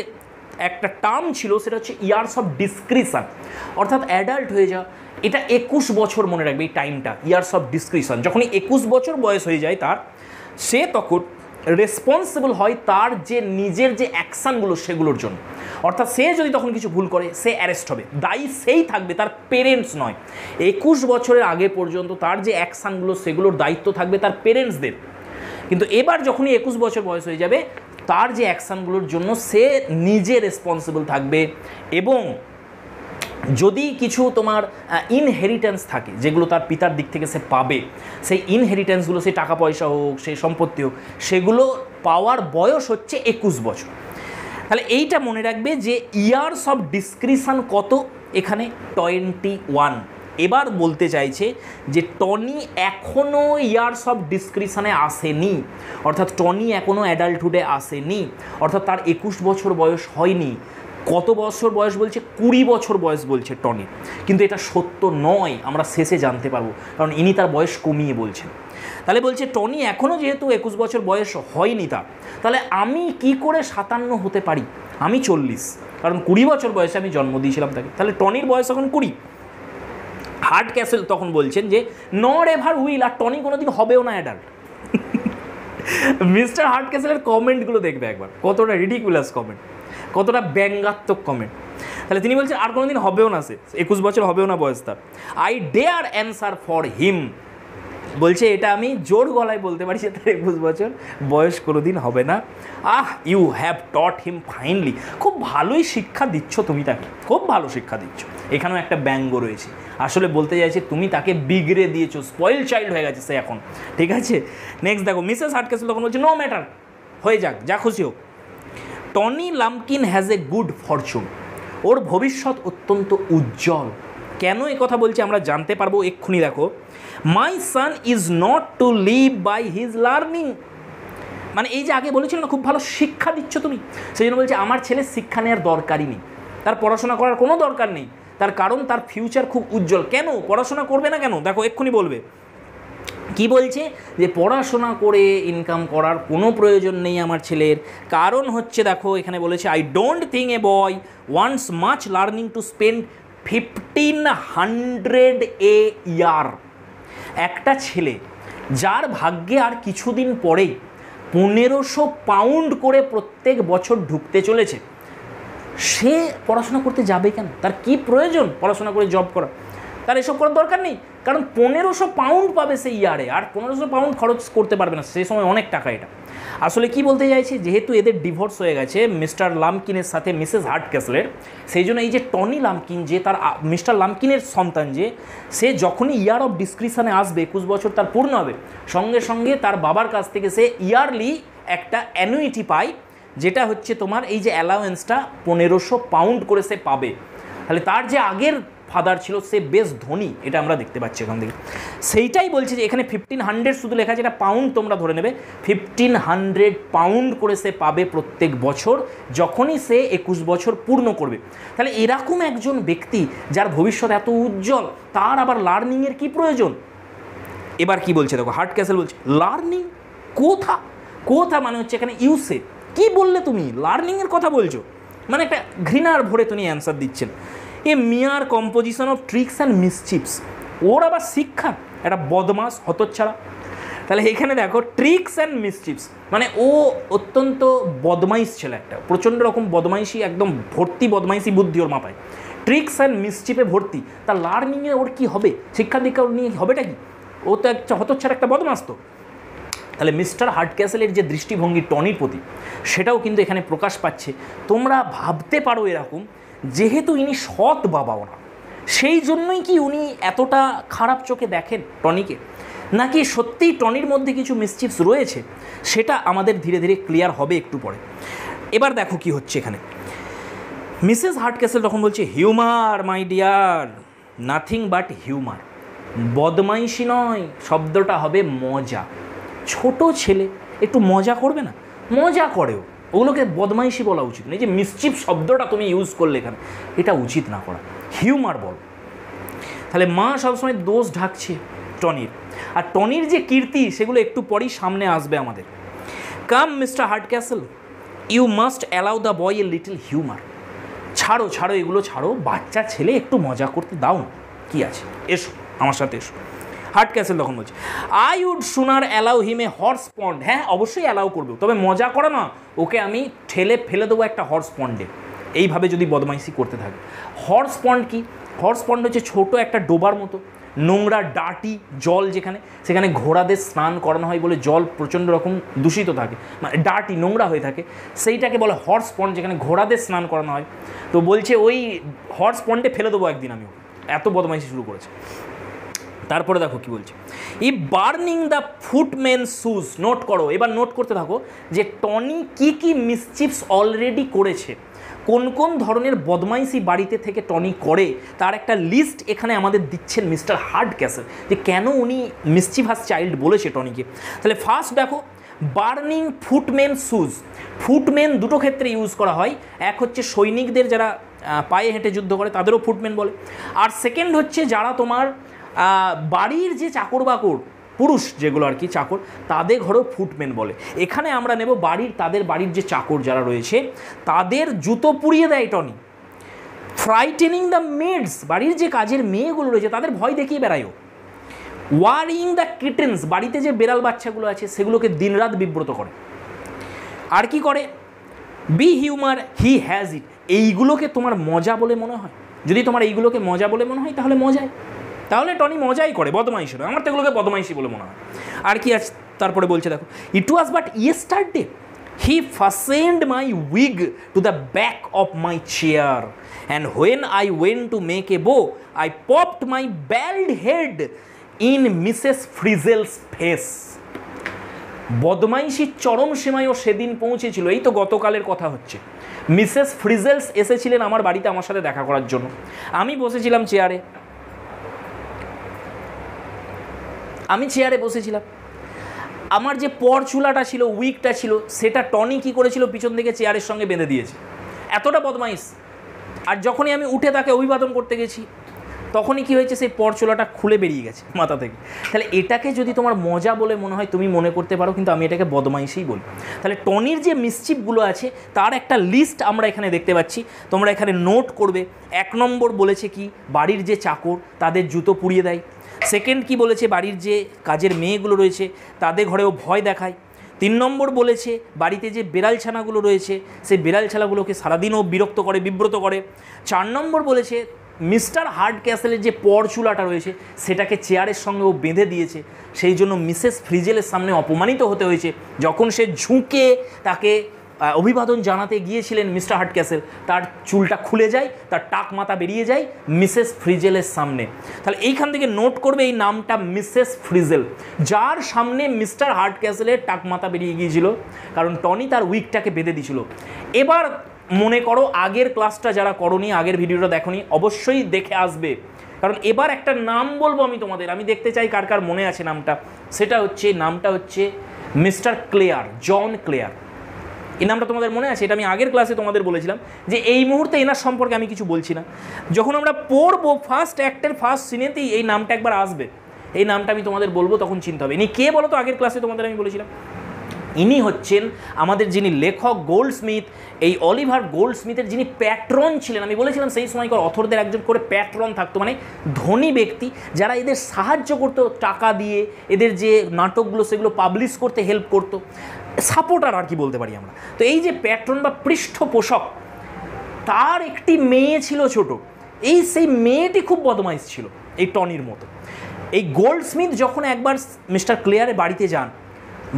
একটা টার্ম ছিল সেটা হচ্ছে ইয়ার্স অফ ডিসক্রিশন, অর্থাৎ অ্যাডাল্ট হয়ে যাওয়া। এটা 21 বছর মনে রাখবে এই টাইমটা, ইয়ার্স অফ ডিসক্রিশন। যখনই 21 বছর বয়স হয়ে যায় তার, সে তখন রেসপন্সিবল হয় তার যে নিজের যে অ্যাকশানগুলো সেগুলোর জন্য, অর্থাৎ সে যদি তখন কিছু ভুল করে সে অ্যারেস্ট হবে, দায়ী সেই থাকবে, তার পেরেন্টস নয়। 21 বছরের আগে পর্যন্ত তার যে অ্যাকশানগুলো সেগুলোর দায়িত্ব থাকবে তার পেরেন্টসদের, কিন্তু এবার যখনই 21 বছর বয়স হয়ে যাবে তার যে অ্যাকশানগুলোর জন্য সে নিজে রেসপন্সিবল থাকবে। এবং যদি কিছু তোমার ইনহেরিটেন্স থাকে যেগুলো তার পিতার দিক থেকে সে পাবে, সেই ইনহেরিটেন্সগুলো, সেই টাকা পয়সা হোক, সেই সম্পত্তি হোক, সেগুলো পাওয়ার বয়স হচ্ছে 21 বছর। তাহলে এইটা মনে রাখবে যে ইয়ার্স অফ ডিসক্রিশন কত এখানে, 21। এবার বলতে চাইছে যে টনি এখনও ইয়ার্স অফ ডিসক্রিশনে আসেনি, অর্থাৎ টনি এখনও অ্যাডাল্টহুডে আসেনি, অর্থাৎ তার 21 বছর বয়স হয়নি। কত বছর বয়স বলছে? 20 বছর বয়স বলছে টনি, কিন্তু এটা সত্য নয়, আমরা শেষে জানতে পারবো, কারণ ইনি তার বয়স কমিয়ে বলছেন। তাহলে বলছে টনি এখনও যেহেতু 21 বছর বয়স হয়নি তার, তাহলে আমি কি করে 57 হতে পারি? আমি 40, কারণ 20 বছর বয়সে আমি জন্ম দিয়েছিলাম তাকে, তাহলে টনির বয়স এখন 20। হার্ড ক্যাসেল তখন বলছেন যে নট এভার উইল, আর টনি কোনোদিন হবেও না অ্যাডাল্ট। মিস্টার হার্ড ক্যাসেলের কমেন্টগুলো দেখবে একবার, কতটা রিডিকুলাস কমেন্ট, কতটা ব্যঙ্গাত্মক কমেন্ট। তাহলে তিনি বলছেন আর কোনোদিন হবেও না, সে 21 বছর হবেও না বয়স তার। I dare answer for him, বলছে এটা আমি জোর গলায় বলতে পারি যে তার 21 বছর বয়স কোনোদিন হবে না। You have taught him finely, খুব ভালোই শিক্ষা দিচ্ছ তুমি তাকে, খুব ভালো শিক্ষা দিচ্ছ। এখানেও একটা ব্যঙ্গ রয়েছে, আসলে বলতে চাইছে তুমি তাকে বিগড়ে দিয়েছো, স্পয়েল চাইল্ড হয়ে গেছে সে এখন, ঠিক আছে। নেক্সট দেখো, মিসেস হার্ড ক্যাসেল তখন বলছে নো ম্যাটার, হয়ে যাক, যা খুশি হোক। Tony Lumpkin has a good fortune, ওর ভবিষ্যৎ অত্যন্ত উজ্জ্বল। কেন এ কথা বলছি আমরা জানতে পারবো এক্ষুনি। দেখো, my son is not to live by his learning, মানে এই যে আগে বলেছিল না খুব ভালো শিক্ষা দিচ্ছ তুমি, সেই জন্য বলছে আমার ছেলে শিক্ষা নেওয়ার দরকারই নেই, তার পড়াশোনা করার কোনো দরকার নেই, তার কারণ তার ফিউচার খুব উজ্জ্বল। কেন পড়াশোনা করবে না কেন? দেখো এক্ষুনি বলবে কি বলছে, যে পড়াশোনা করে ইনকাম করার কোনো প্রয়োজন নেই আমার ছেলের। কারণ হচ্ছে দেখো এখানে বলেছে, I don't think A boy wants much learning to spend 1500 এ ইয়ার। একটা ছেলে যার ভাগ্যে আর কিছুদিন পরেই 1500 পাউন্ড করে প্রত্যেক বছর ঢুকতে চলেছে, সে পড়াশোনা করতে যাবে কেন? তার কি প্রয়োজন পড়াশোনা করে জব করা? তার এসব করার দরকার নেই, কারণ 1500 পাউন্ড পাবে সেই ইয়ারে, আর 1500 পাউন্ড খরচ করতে পারবে না, সেই সময় অনেক টাকা। এটা আসলে কি বলতে চাইছে, যেহেতু এদের ডিভোর্স হয়ে গেছে মিস্টার লাম্পকিনের সাথে মিসেস হার্ডক্যাসলের, সেই জন্য এই যে টনি লাম্পকিন, যে তার মিস্টার লাম্পকিনের সন্তান, যে সে যখনই ইয়ার অফ ডিসক্রিশনে আসবে, 21 বছর তার পূর্ণ হবে, সঙ্গে সঙ্গে তার বাবার কাছ থেকে সে ইয়ারলি একটা অ্যানুইটি পায়, যেটা হচ্ছে তোমার এই যে অ্যালাউয়েন্সটা 1500 পাউন্ড করে সে পাবে। তাহলে তার যে আগের ফাদার ছিল সে বেশ ধনী, এটা আমরা দেখতে পাচ্ছি এখান থেকে। সেইটাই বলছে যে এখানে 1500 শুধু লেখা আছে, এটা পাউন্ড তোমরা ধরে নেবে, 1500 পাউন্ড করে সে পাবে প্রত্যেক বছর যখনই সে 21 বছর পূর্ণ করবে। তাহলে এরকম একজন ব্যক্তি যার ভবিষ্যৎ এত উজ্জ্বল, তার আবার লার্নিংয়ের কি প্রয়োজন? এবার কি বলছে দেখো, হার্ডক্যাসল বলছে লার্নিং কোথা কোথা, মানে হচ্ছে এখানে ইউসে কি বললে তুমি লার্নিংয়ের কথা বলছো, মানে একটা ঘৃণার ভরে তুমি অ্যান্সার দিচ্ছেন। এ মিয়ার কম্পোজিশন অফ ট্রিক্স অ্যান্ড মিসচিপস, ওর আবার শিক্ষা, একটা বদমাস হতচ্ছাড়া। তাহলে এখানে দেখো ট্রিক্স অ্যান্ড মিসচিপস, মানে ও অত্যন্ত বদমাইশ ছেলে, একটা প্রচণ্ড রকম বদমাইশি, একদম ভর্তি বদমাইশি বুদ্ধি ওর মাথায়, ট্রিক্স অ্যান্ড মিসচিপে ভর্তি। তার লার্নিংয়ে ওর কি হবে, শিক্ষা দীক্ষা নিয়ে হবেটা কি? ও তো একটা হতচ্ছাড়া, একটা বদমাস। তো তাহলে মিস্টার হার্ডক্যাসলের যে দৃষ্টিভঙ্গি টনির প্রতি, সেটাও কিন্তু এখানে প্রকাশ পাচ্ছে। তোমরা ভাবতে পারো এরকম, যেহেতু ইনি সৎ বাবা ওরা, সেই জন্যই কি উনি এতটা খারাপ চোখে দেখেন টনিকে, নাকি সত্যিই টনির মধ্যে কিছু মিসচিপস রয়েছে, সেটা আমাদের ধীরে ধীরে ক্লিয়ার হবে একটু পরে। এবার দেখো কি হচ্ছে এখানে, মিসেস হার্ডক্যাসল তখন বলছে, humour my dear, nothing but humour. বদমাইশি নয়, শব্দটা হবে মজা। ছোট ছেলে একটু মজা করবে না? মজা করেও, ওগুলোকে বদমাইশি বলা উচিত না। এই যে মিসচিপ শব্দটা তুমি ইউজ করলে এখানে, এটা উচিত না করা, হিউমার বল। তাহলে মা সবসময় দোষ ঢাকছে টনির, আর টনির যে কীর্তি সেগুলো একটু পরেই সামনে আসবে আমাদের। Come Mr Hardcastle, you must allow the boy a little humour. ছাড়ো ছাড়ো, এগুলো ছাড়ো, বাচ্চা ছেলে একটু মজা করতে দাও না, কী আছে, এসো আমার সাথে এসো। হার্ডক্যাসল তখন বলছে, I would sooner allow him a horse pond. হ্যাঁ অবশ্যই অ্যালাউ করবে, তবে মজা করে না, ওকে আমি ঠেলে ফেলে দেবো একটা হর্স পন্ডে, এইভাবে যদি বদমাইশি করতে থাকে। হর্স পন্ড কি? হর্স পন্ড হচ্ছে ছোটো একটা ডোবার মতো, নোংরা ডার্টি জল, যেখানে সেখানে ঘোড়াদের স্নান করানো হয় বলে জল প্রচণ্ড রকম দূষিত থাকে, মানে ডার্টি নোংরা হয়ে থাকে, সেইটাকে বলে হর্স পন্ড, যেখানে ঘোড়াদের স্নান করানো হয়। তো বলছে ওই হর্স পন্ডে ফেলে দেবো একদিন আমি, এত বদমাইশি শুরু করেছে। তারপরে দেখো কি বলছে, ই বার্নিং দ্য ফুটম্যান শুজ। নোট করো, এবার নোট করতে থাকো যে টনি কি কি মিসচিপস অলরেডি করেছে, কোন কোন ধরনের বদমাইশি বাড়িতে থেকে টনি করে, তার একটা লিস্ট এখানে আমাদের দিচ্ছেন মিস্টার হার্ডক্যাসল, যে কেন উনি মিসচিভাস চাইল্ড বলেছে টনিকে। তাহলে ফার্স্ট দেখো, বার্নিং ফুটম্যান শুজ। ফুটম্যান দুটো ক্ষেত্রে ইউজ করা হয়, এক হচ্ছে সৈনিকদের যারা পায়ে হেঁটে যুদ্ধ করে তাদেরও ফুটম্যান বলে, আর সেকেন্ড হচ্ছে যারা তোমার বাড়ির যে চাকর বাকর পুরুষ যেগুলো আর কি চাকর, তাদের ঘরেও ফুটম্যান বলে। এখানে আমরা নেব তাদের বাড়ির যে চাকর যারা রয়েছে তাদের জুতো পুড়িয়ে দেয় টনি। ফ্রাইটেনিং দ্য মেডস, বাড়ির যে কাজের মেয়েগুলো রয়েছে তাদের ভয় দেখিয়ে বেড়ায়ও। ওয়ারিং দ্য কিটেন্স, বাড়িতে যে বেড়াল বাচ্চাগুলো আছে সেগুলোকে দিনরাত বিব্রত করে। আর কি করে? Be humour he has it. এইগুলোকে তোমার মজা বলে মনে হয়? যদি তোমার এইগুলোকে মজা বলে মনে হয় তাহলে মজায়, তাহলে টনি মজাই করে, বদমাইশি নয়। আমার তো এগুলোকে বদমাইশি বলে মনে হয়। আর কি আছে তারপরে বলছে দেখো, it was but yesterday he fastened my wig to the back of my chair and when I went to make a bow I popped my bald head in Mrs Frizzle's face. বদমাইশির চরম সীমায়ও সেদিন পৌঁছেছিল। এই তো গতকালের কথা হচ্ছে, মিসেস ফ্রিজেলস এসেছিলেন আমার বাড়িতে আমার সাথে দেখা করার জন্য। আমি বসেছিলাম চেয়ারে, বসেছিলাম, আমার যে পরচুলাটা ছিল, উইকটা ছিল, সেটা টনি কি করেছিল, পিছন থেকে চেয়ারের সঙ্গে বেঁধে দিয়েছে। এতটা বদমাইশ। আর যখনই আমি উঠে তাকে অভিবাদন করতে গেছি তখনই কি হয়েছে, সেই পরচুলাটা খুলে বেরিয়ে গেছে মাথা থেকে। তাহলে এটাকে যদি তোমার মজা বলে মনে হয় তুমি মনে করতে পারো, কিন্তু আমি এটাকে বদমাইশই বলি। তাহলে টনির যে মিসচিপগুলো আছে তার একটা লিস্ট আমরা এখানে দেখতে পাচ্ছি, তোমরা এখানে নোট করবে। 1 নম্বর বলেছে কি, বাড়ির যে চাকর তাদের জুতো পুড়িয়ে দেয়। সেকেন্ড কি বলেছে, বাড়ির যে কাজের মেয়েগুলো রয়েছে তাদের ঘরেও ভয় দেখায়। 3 নম্বর বলেছে বাড়িতে যে বেড়াল ছানাগুলো রয়েছে সেই বেড়াল ছানাগুলোকে সারাদিনও বিরক্ত করে, বিব্রত করে। 4 নম্বর বলেছে মিস্টার হার্ড ক্যাসেলের যে পরচুলাটা রয়েছে সেটাকে চেয়ারের সঙ্গে ও বেঁধে দিয়েছে, সেই জন্য মিসেস ফ্রিজেলের সামনে অপমানিত হতে হয়েছে। যখন সে ঝুঁকে তাকে অভিবাদন জানাতে গিয়েছিলেন মিস্টার হার্ড ক্যাসেল, তার চুলটা খুলে যায়, তার টাক মাথা বেরিয়ে যায় মিসেস ফ্রিজেলের সামনে। তাহলে এইখান থেকে নোট করবে এই নামটা মিসেস ফ্রিজেল, যার সামনে মিস্টার হার্ড ক্যাসেলের টাক মাথা বেরিয়ে গিয়েছিল, কারণ টনি তার উইকটাকে বেঁধে দিয়েছিল। এবার মনে করো আগের ক্লাসটা যারা করনি, আগের ভিডিওটা দেখোনি, অবশ্যই দেখে আসবে, কারণ এবার একটা নাম বলবো আমি তোমাদের, আমি দেখতে চাই কার কার মনে আছে নামটা। সেটা হচ্ছে, নামটা হচ্ছে মিস্টার ক্লেয়ার, জন ক্লেয়ার। এই নামটা তোমাদের মনে আছে? এটা আমি আগের ক্লাসে তোমাদের বলেছিলাম যে এই মুহূর্তে এনার সম্পর্কে আমি কিছু বলছি না, যখন আমরা পড়বো ফার্স্ট অ্যাক্টের ফার্স্ট সিনেতেই এই নামটা একবার আসবে, এই নামটা আমি তোমাদের বলবো, তখন চিন্তা হবে। ইনি কে বলো তো? আগের ক্লাসে তোমাদের আমি বলেছিলাম ইনি হচ্ছেন আমাদের যিনি লেখক গোল্ডস্মিথ, এই অলিভার গোল্ডস্মিথের যিনি প্যাট্রন ছিলেন। আমি বলেছিলাম সেই সময়কার অথরদের একজন করে প্যাট্রন থাকতো, মানে ধনী ব্যক্তি যারা এদের সাহায্য করতো টাকা দিয়ে, এদের যে নাটকগুলো সেগুলো পাবলিশ করতে হেল্প করতো, সাপোর্টার আর কি বলতে পারি আমরা। তো এই যে প্যাট্রন বা পৃষ্ঠপোষক, তার একটি মেয়ে ছিল ছোট, সেই মেয়েটি খুব বদমাইশ ছিল এই টনির মতো। এই গোল্ডস্মিথ যখন একবার মিস্টার ক্লেয়ারের বাড়িতে যান,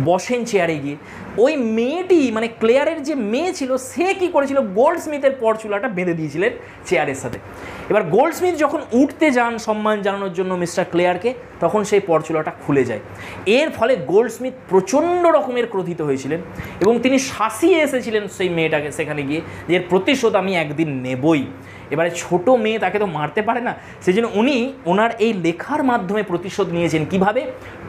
বসেন চেয়ারে গিয়ে, ওই মেয়েটি মানে ক্লেয়ারের যে মেয়ে ছিল সে কি করেছিল, গোল্ডস্মিথের পরচুলাটা বেঁধে দিয়েছিলেন চেয়ারের সাথে। এবার গোল্ডস্মিথ যখন উঠতে যান সম্মান জানানোর জন্য মিস্টার ক্লেয়ারকে, তখন সেই পরচুলাটা খুলে যায়। এর ফলে গোল্ডস্মিথ প্রচণ্ড রকমের ক্রোধিত হয়েছিলেন এবং তিনি শাসিয়ে এসেছিলেন সেই মেয়েটাকে সেখানে গিয়ে, যে এর প্রতিশোধ আমি একদিন নেবই। এবারে ছোট মেয়ে, তাকে তো মারতে পারে না, সেই জন্য উনি ওনার এই লেখার মাধ্যমে প্রতিশোধ নিয়েছেন। কিভাবে?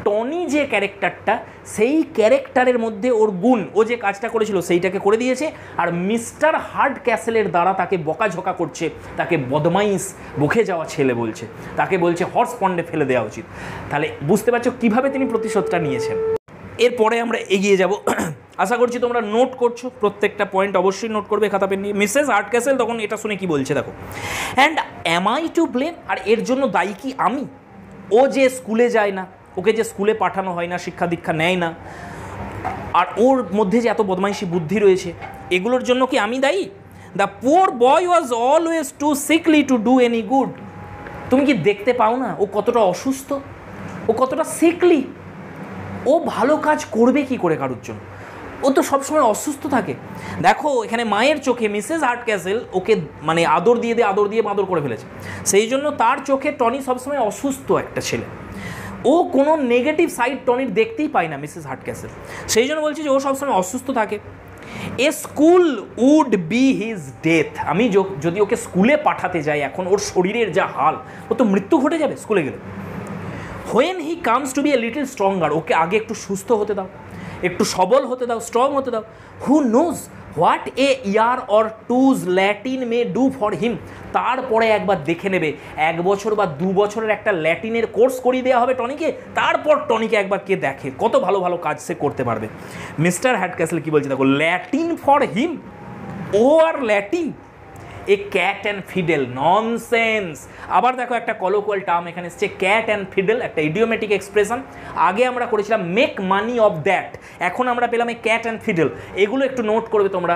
টনি যে ক্যারেক্টারটা, সেই ক্যারেক্টারের মধ্যে ওর গুণ, ও যে কাজটা করেছিল সেইটাকে করে দিয়েছে, আর মিস্টার হার্ড ক্যাসেলের দ্বারা তাকে বকাঝকা করছে, তাকে বদমাইশ, বকে যাওয়া ছেলে বলছে, তাকে বলছে হর্স পন্ডে ফেলে দেওয়া উচিত। তাহলে বুঝতে পারছো কীভাবে তিনি প্রতিশোধটা নিয়েছেন। এরপরে আমরা এগিয়ে যাব। আশা করছি তোমরা নোট করছো, প্রত্যেকটা পয়েন্ট অবশ্যই নোট করবে খাতা পেন নিয়ে। মিসেস হার্ড ক্যাসেল তখন এটা শুনে কি বলছে দেখো, and am I to blame, আর এর জন্য দায়ী কি আমি? ও যে স্কুলে যায় না, ওকে যে স্কুলে পাঠানো হয় না, শিক্ষা দীক্ষা নেয় না, আর ওর মধ্যে যে এত বদমাইশি বুদ্ধি রয়েছে, এগুলোর জন্য কি আমি দায়ী? The poor boy was always too sickly to do any good. তুমি কি দেখতে পাও না ও কতটা অসুস্থ, ও কতটা সিকলি? ও ভালো কাজ করবে কি করে কারোর জন্য? ও তো সবসময় অসুস্থ থাকে। দেখো এখানে মায়ের চোখে মিসেস হার্ড ক্যাসেল ওকে মানে আদর দিয়ে বাঁদর করে ফেলেছে, সেই জন্য তার চোখে টনি সবসময় অসুস্থ একটা ছেলে। ও কোনো নেগেটিভ সাইড টনির দেখতেই পায় না মিসেস হার্ড ক্যাসেল, সেই জন্য বলছি যে ও সবসময় অসুস্থ থাকে। A school would be his death, আমি যদি ওকে স্কুলে পাঠাতে যাই, এখন ওর শরীরের যা হাল, ও তো মৃত্যু ঘটে যাবে স্কুলে গেলে। When he comes to be a little stronger, ওকে আগে একটু সুস্থ হতে দাও, একটু সবল হতে দাও, স্ট্রং হতে দাও। Who knows what a year or টুজ Latin may do for him, তারপরে একবার দেখে নেবে 1 বছর বা 2 বছরের একটা ল্যাটিনের কোর্স করিয়ে দেওয়া হবে টনিকে, তারপর টনিকে একবার কে দেখে কত ভালো ভালো কাজ সে করতে পারবে। মিস্টার হার্ড ক্যাসেল কী বলছে দেখো, ল্যাটিন ফর হিম, ও আর Latin, a cat and fiddle, nonsense. আবার দেখো একটা কলোকুয়াল টার্ম এখানে এসছে, ক্যাট অ্যান্ড ফিডেল, একটা ইডিওমেটিক এক্সপ্রেশন। আগে আমরা করেছিলাম মেক মানি অফ দ্যাট, এখন আমরা পেলাম এই ক্যাট অ্যান্ড ফিডেল। এগুলো একটু নোট করবে তোমরা,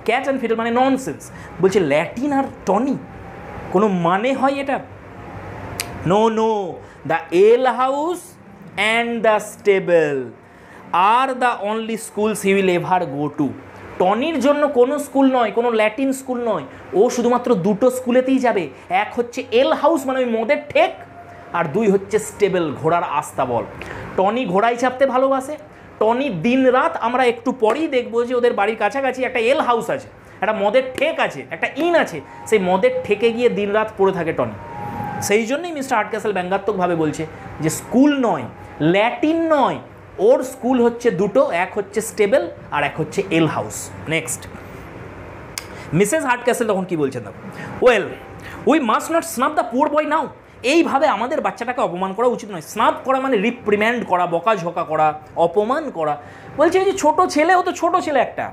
ক্যাট অ্যান্ড ফিডেল মানে ননসেন্স। বলছে ল্যাটিন আর টনি, কোনো মানে হয় এটা? No no, the ale house and the stable are the only schools he will ever go to. টনির জন্য কোনো স্কুল নয়, কোনো ল্যাটিন স্কুল নয়, ও শুধুমাত্র 2টো স্কুলেতেই যাবে। এক হচ্ছে এল হাউস মানে ওই মদের ঠেক, আর 2 হচ্ছে স্টেবল, ঘোড়ার আস্তাবল। টনি ঘোড়ায় চাপতে ভালোবাসে। টনি দিন রাত, আমরা একটু পরেই দেখবো যে ওদের বাড়ির কাছাকাছি একটা এল হাউস আছে, একটা মদের ঠেক আছে, একটা ইন আছে, সেই মদের ঠেকে গিয়ে দিন রাত পড়ে থাকে টনি। সেই জন্যই মিস্টার হার্ড ক্যাসেল ব্যঙ্গাত্মকভাবে বলছে যে স্কুল নয়, ল্যাটিন নয়, ওর স্কুল হচ্ছে 2টো, এক হচ্ছে স্টেবল আর এক হচ্ছে ale house. Next, Mrs Hardcastle তখন কি বলছেন দেখো, well we must not snap the poor boy now. এইভাবে আমাদের বাচ্চাটাকে অপমান করা উচিত নয়। স্নাপ করা মানে রিপ্রিম্যান্ড করা, বকাঝকা করা, অপমান করা। বলছে যে ছোট ছেলে, ও তো ছোট ছেলে একটা,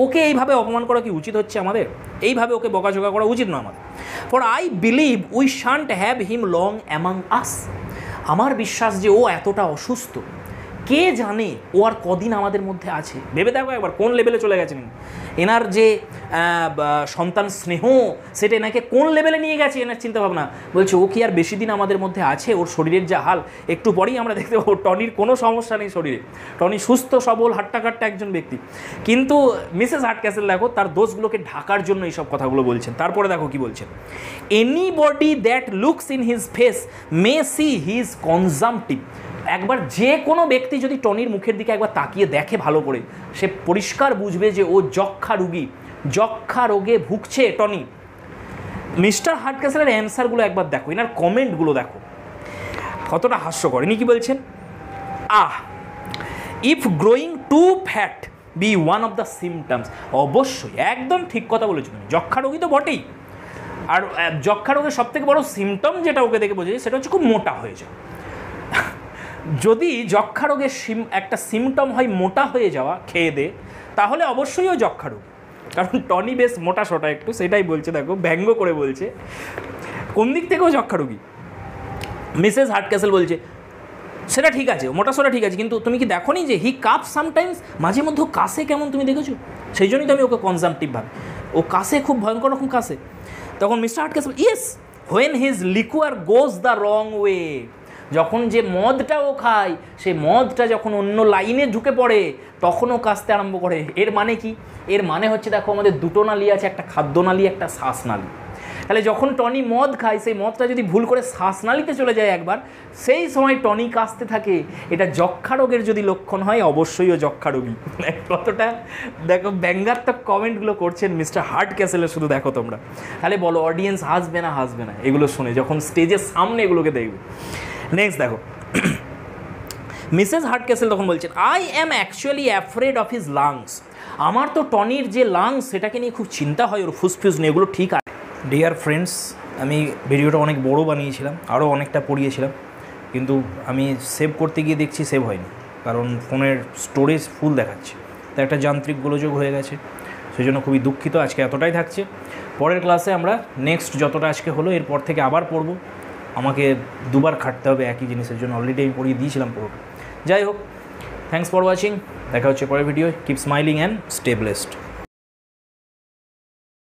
ওকে এইভাবে অপমান করা কি উচিত হচ্ছে আমাদের? এইভাবে ওকে বকাঝকা করা উচিত না আমাদের। For I believe we shunt have him long among আস। আমার বিশ্বাস যে ও এতটা অসুস্থ, কে জানে ও আর কদিন আমাদের মধ্যে আছে। ভেবে দেখো একবার কোন লেভেলে চলে গেছেন এনার যে সন্তান স্নেহ, সেটা এনাকে কোন লেভেলে নিয়ে গেছে এনার চিন্তাভাবনা। বলছে ও কি আর বেশি দিন আমাদের মধ্যে আছে? ওর শরীরের যা হাল, একটু পরেই আমরা দেখতে পাবো টনির কোনো সমস্যা নেই শরীরে, টনি সুস্থ সবল হাট্টাকাট্টা একজন ব্যক্তি। কিন্তু মিসেস হার্ডক্যাসেল দেখো তার দোষগুলোকে ঢাকার জন্য এইসব কথাগুলো বলছেন। তারপরে দেখো কি বলছেন, anybody that looks in his face may see his consumptive. একবার যে কোনো ব্যক্তি যদি টনির মুখের দিকে একবার তাকিয়ে দেখে ভালো করে, সে পরিষ্কার বুঝবে যে ও যক্ষা রোগী, যক্ষা রোগে ভুগছে টনি। মিস্টার হার্ডক্যাসেলের অ্যান্সারগুলো একবার দেখো, এনার কমেন্টগুলো দেখো কতটা হাস্যকর। ইনি কি বলছেন, if growing too fat be one of the symptoms. অবশ্যই একদম ঠিক কথা বলেছো তুমি, যক্ষা রোগী তো বটেই। আর যক্ষা রোগের সবথেকে বড় সিমটম যেটা ওকে দেখে বোঝা যায় সেটা হচ্ছে খুব মোটা হয়ে যায়। যদি যক্ষা রোগের একটা সিমটম হয় মোটা হয়ে যাওয়া খেয়ে দে, তাহলে অবশ্যই ও যক্ষা রোগ। কারণ টনি বেশ মোটা সোটা একটু, সেটাই বলছে দেখো, ব্যঙ্গ করে বলছে কোন দিক থেকেও যক্ষা রোগী। মিসেস হার্ডক্যাসেল বলছে সেটা ঠিক আছে, মোটা সোটা ঠিক আছে, কিন্তু তুমি কি দেখো নি যে হি কাপ সামটাইমস, মাঝে মধ্যে কাশে কেমন তুমি দেখেছো? সেই জন্যই তো আমি ওকে কনজাম্পটিভ ভাবি, ও কাশে খুব ভয়ঙ্কর রকম কাশে। তখন Mr Hardcastle, yes when his liquor goes the wrong way. যখন যে মদটা ও খায়, সেই মদটা যখন অন্য লাইনে ঢুকে পড়ে তখন ও কাশতে আরম্ভ করে। এর মানে কি? এর মানে হচ্ছে দেখো আমাদের দুটো নালী আছে, একটা খাদ্যনালী, একটা শ্বাসনালী। তাহলে যখন টনি মদ খায়, সেই মদটা যদি ভুল করে শ্বাসনালীতে চলে যায় একবার, সেই সময় টনি কাশতে থাকে। এটা যক্ষা রোগের যদি লক্ষণ হয়, অবশ্যই ও যক্ষা রোগী। কতটা দেখো ব্যঙ্গাত্মক কমেন্টগুলো করছেন মিস্টার হার্ডক্যাসেলের, শুধু দেখো তোমরা। তাহলে বলো অডিয়েন্স হাসবে না হাসবে না এগুলো শুনে, যখন স্টেজের সামনে এগুলোকে দেখবে। নেক্সট দেখো, মিসেস হার্ডক্যাসেল তখন বলছেন, I am actually afraid of his lungs. আমার তো টনির যে লাংস, সেটাকে নিয়ে খুব চিন্তা হয়, ওর ফুসফুস নিয়ে। এগুলো ঠিক আছে। ডিয়ার ফ্রেন্ডস, আমি ভিডিওটা অনেক বড় বানিয়েছিলাম, আরও অনেকটা পড়িয়েছিলাম, কিন্তু আমি সেভ করতে গিয়ে দেখছি সেভ হয়নি, কারণ ফোনের স্টোরেজ ফুল দেখাচ্ছে। তো একটা যান্ত্রিক গোলযোগ হয়ে গেছে, সেই জন্য খুবই দুঃখিত। আজকে এতটাই থাকছে। পরের ক্লাসে আমরা নেক্সট যতটা আজকে হলো এরপর থেকে আবার পড়ব। আমাকে দুবার খাটতে হবে একই জিনিসের জন্য, অলরেডি আমি পড়িয়ে দিয়েছিলাম পুরোটা। যাই হোক, থ্যাংকস ফর ওয়াচিং। দেখা হচ্ছে পরের video. Keep smiling and stay blessed.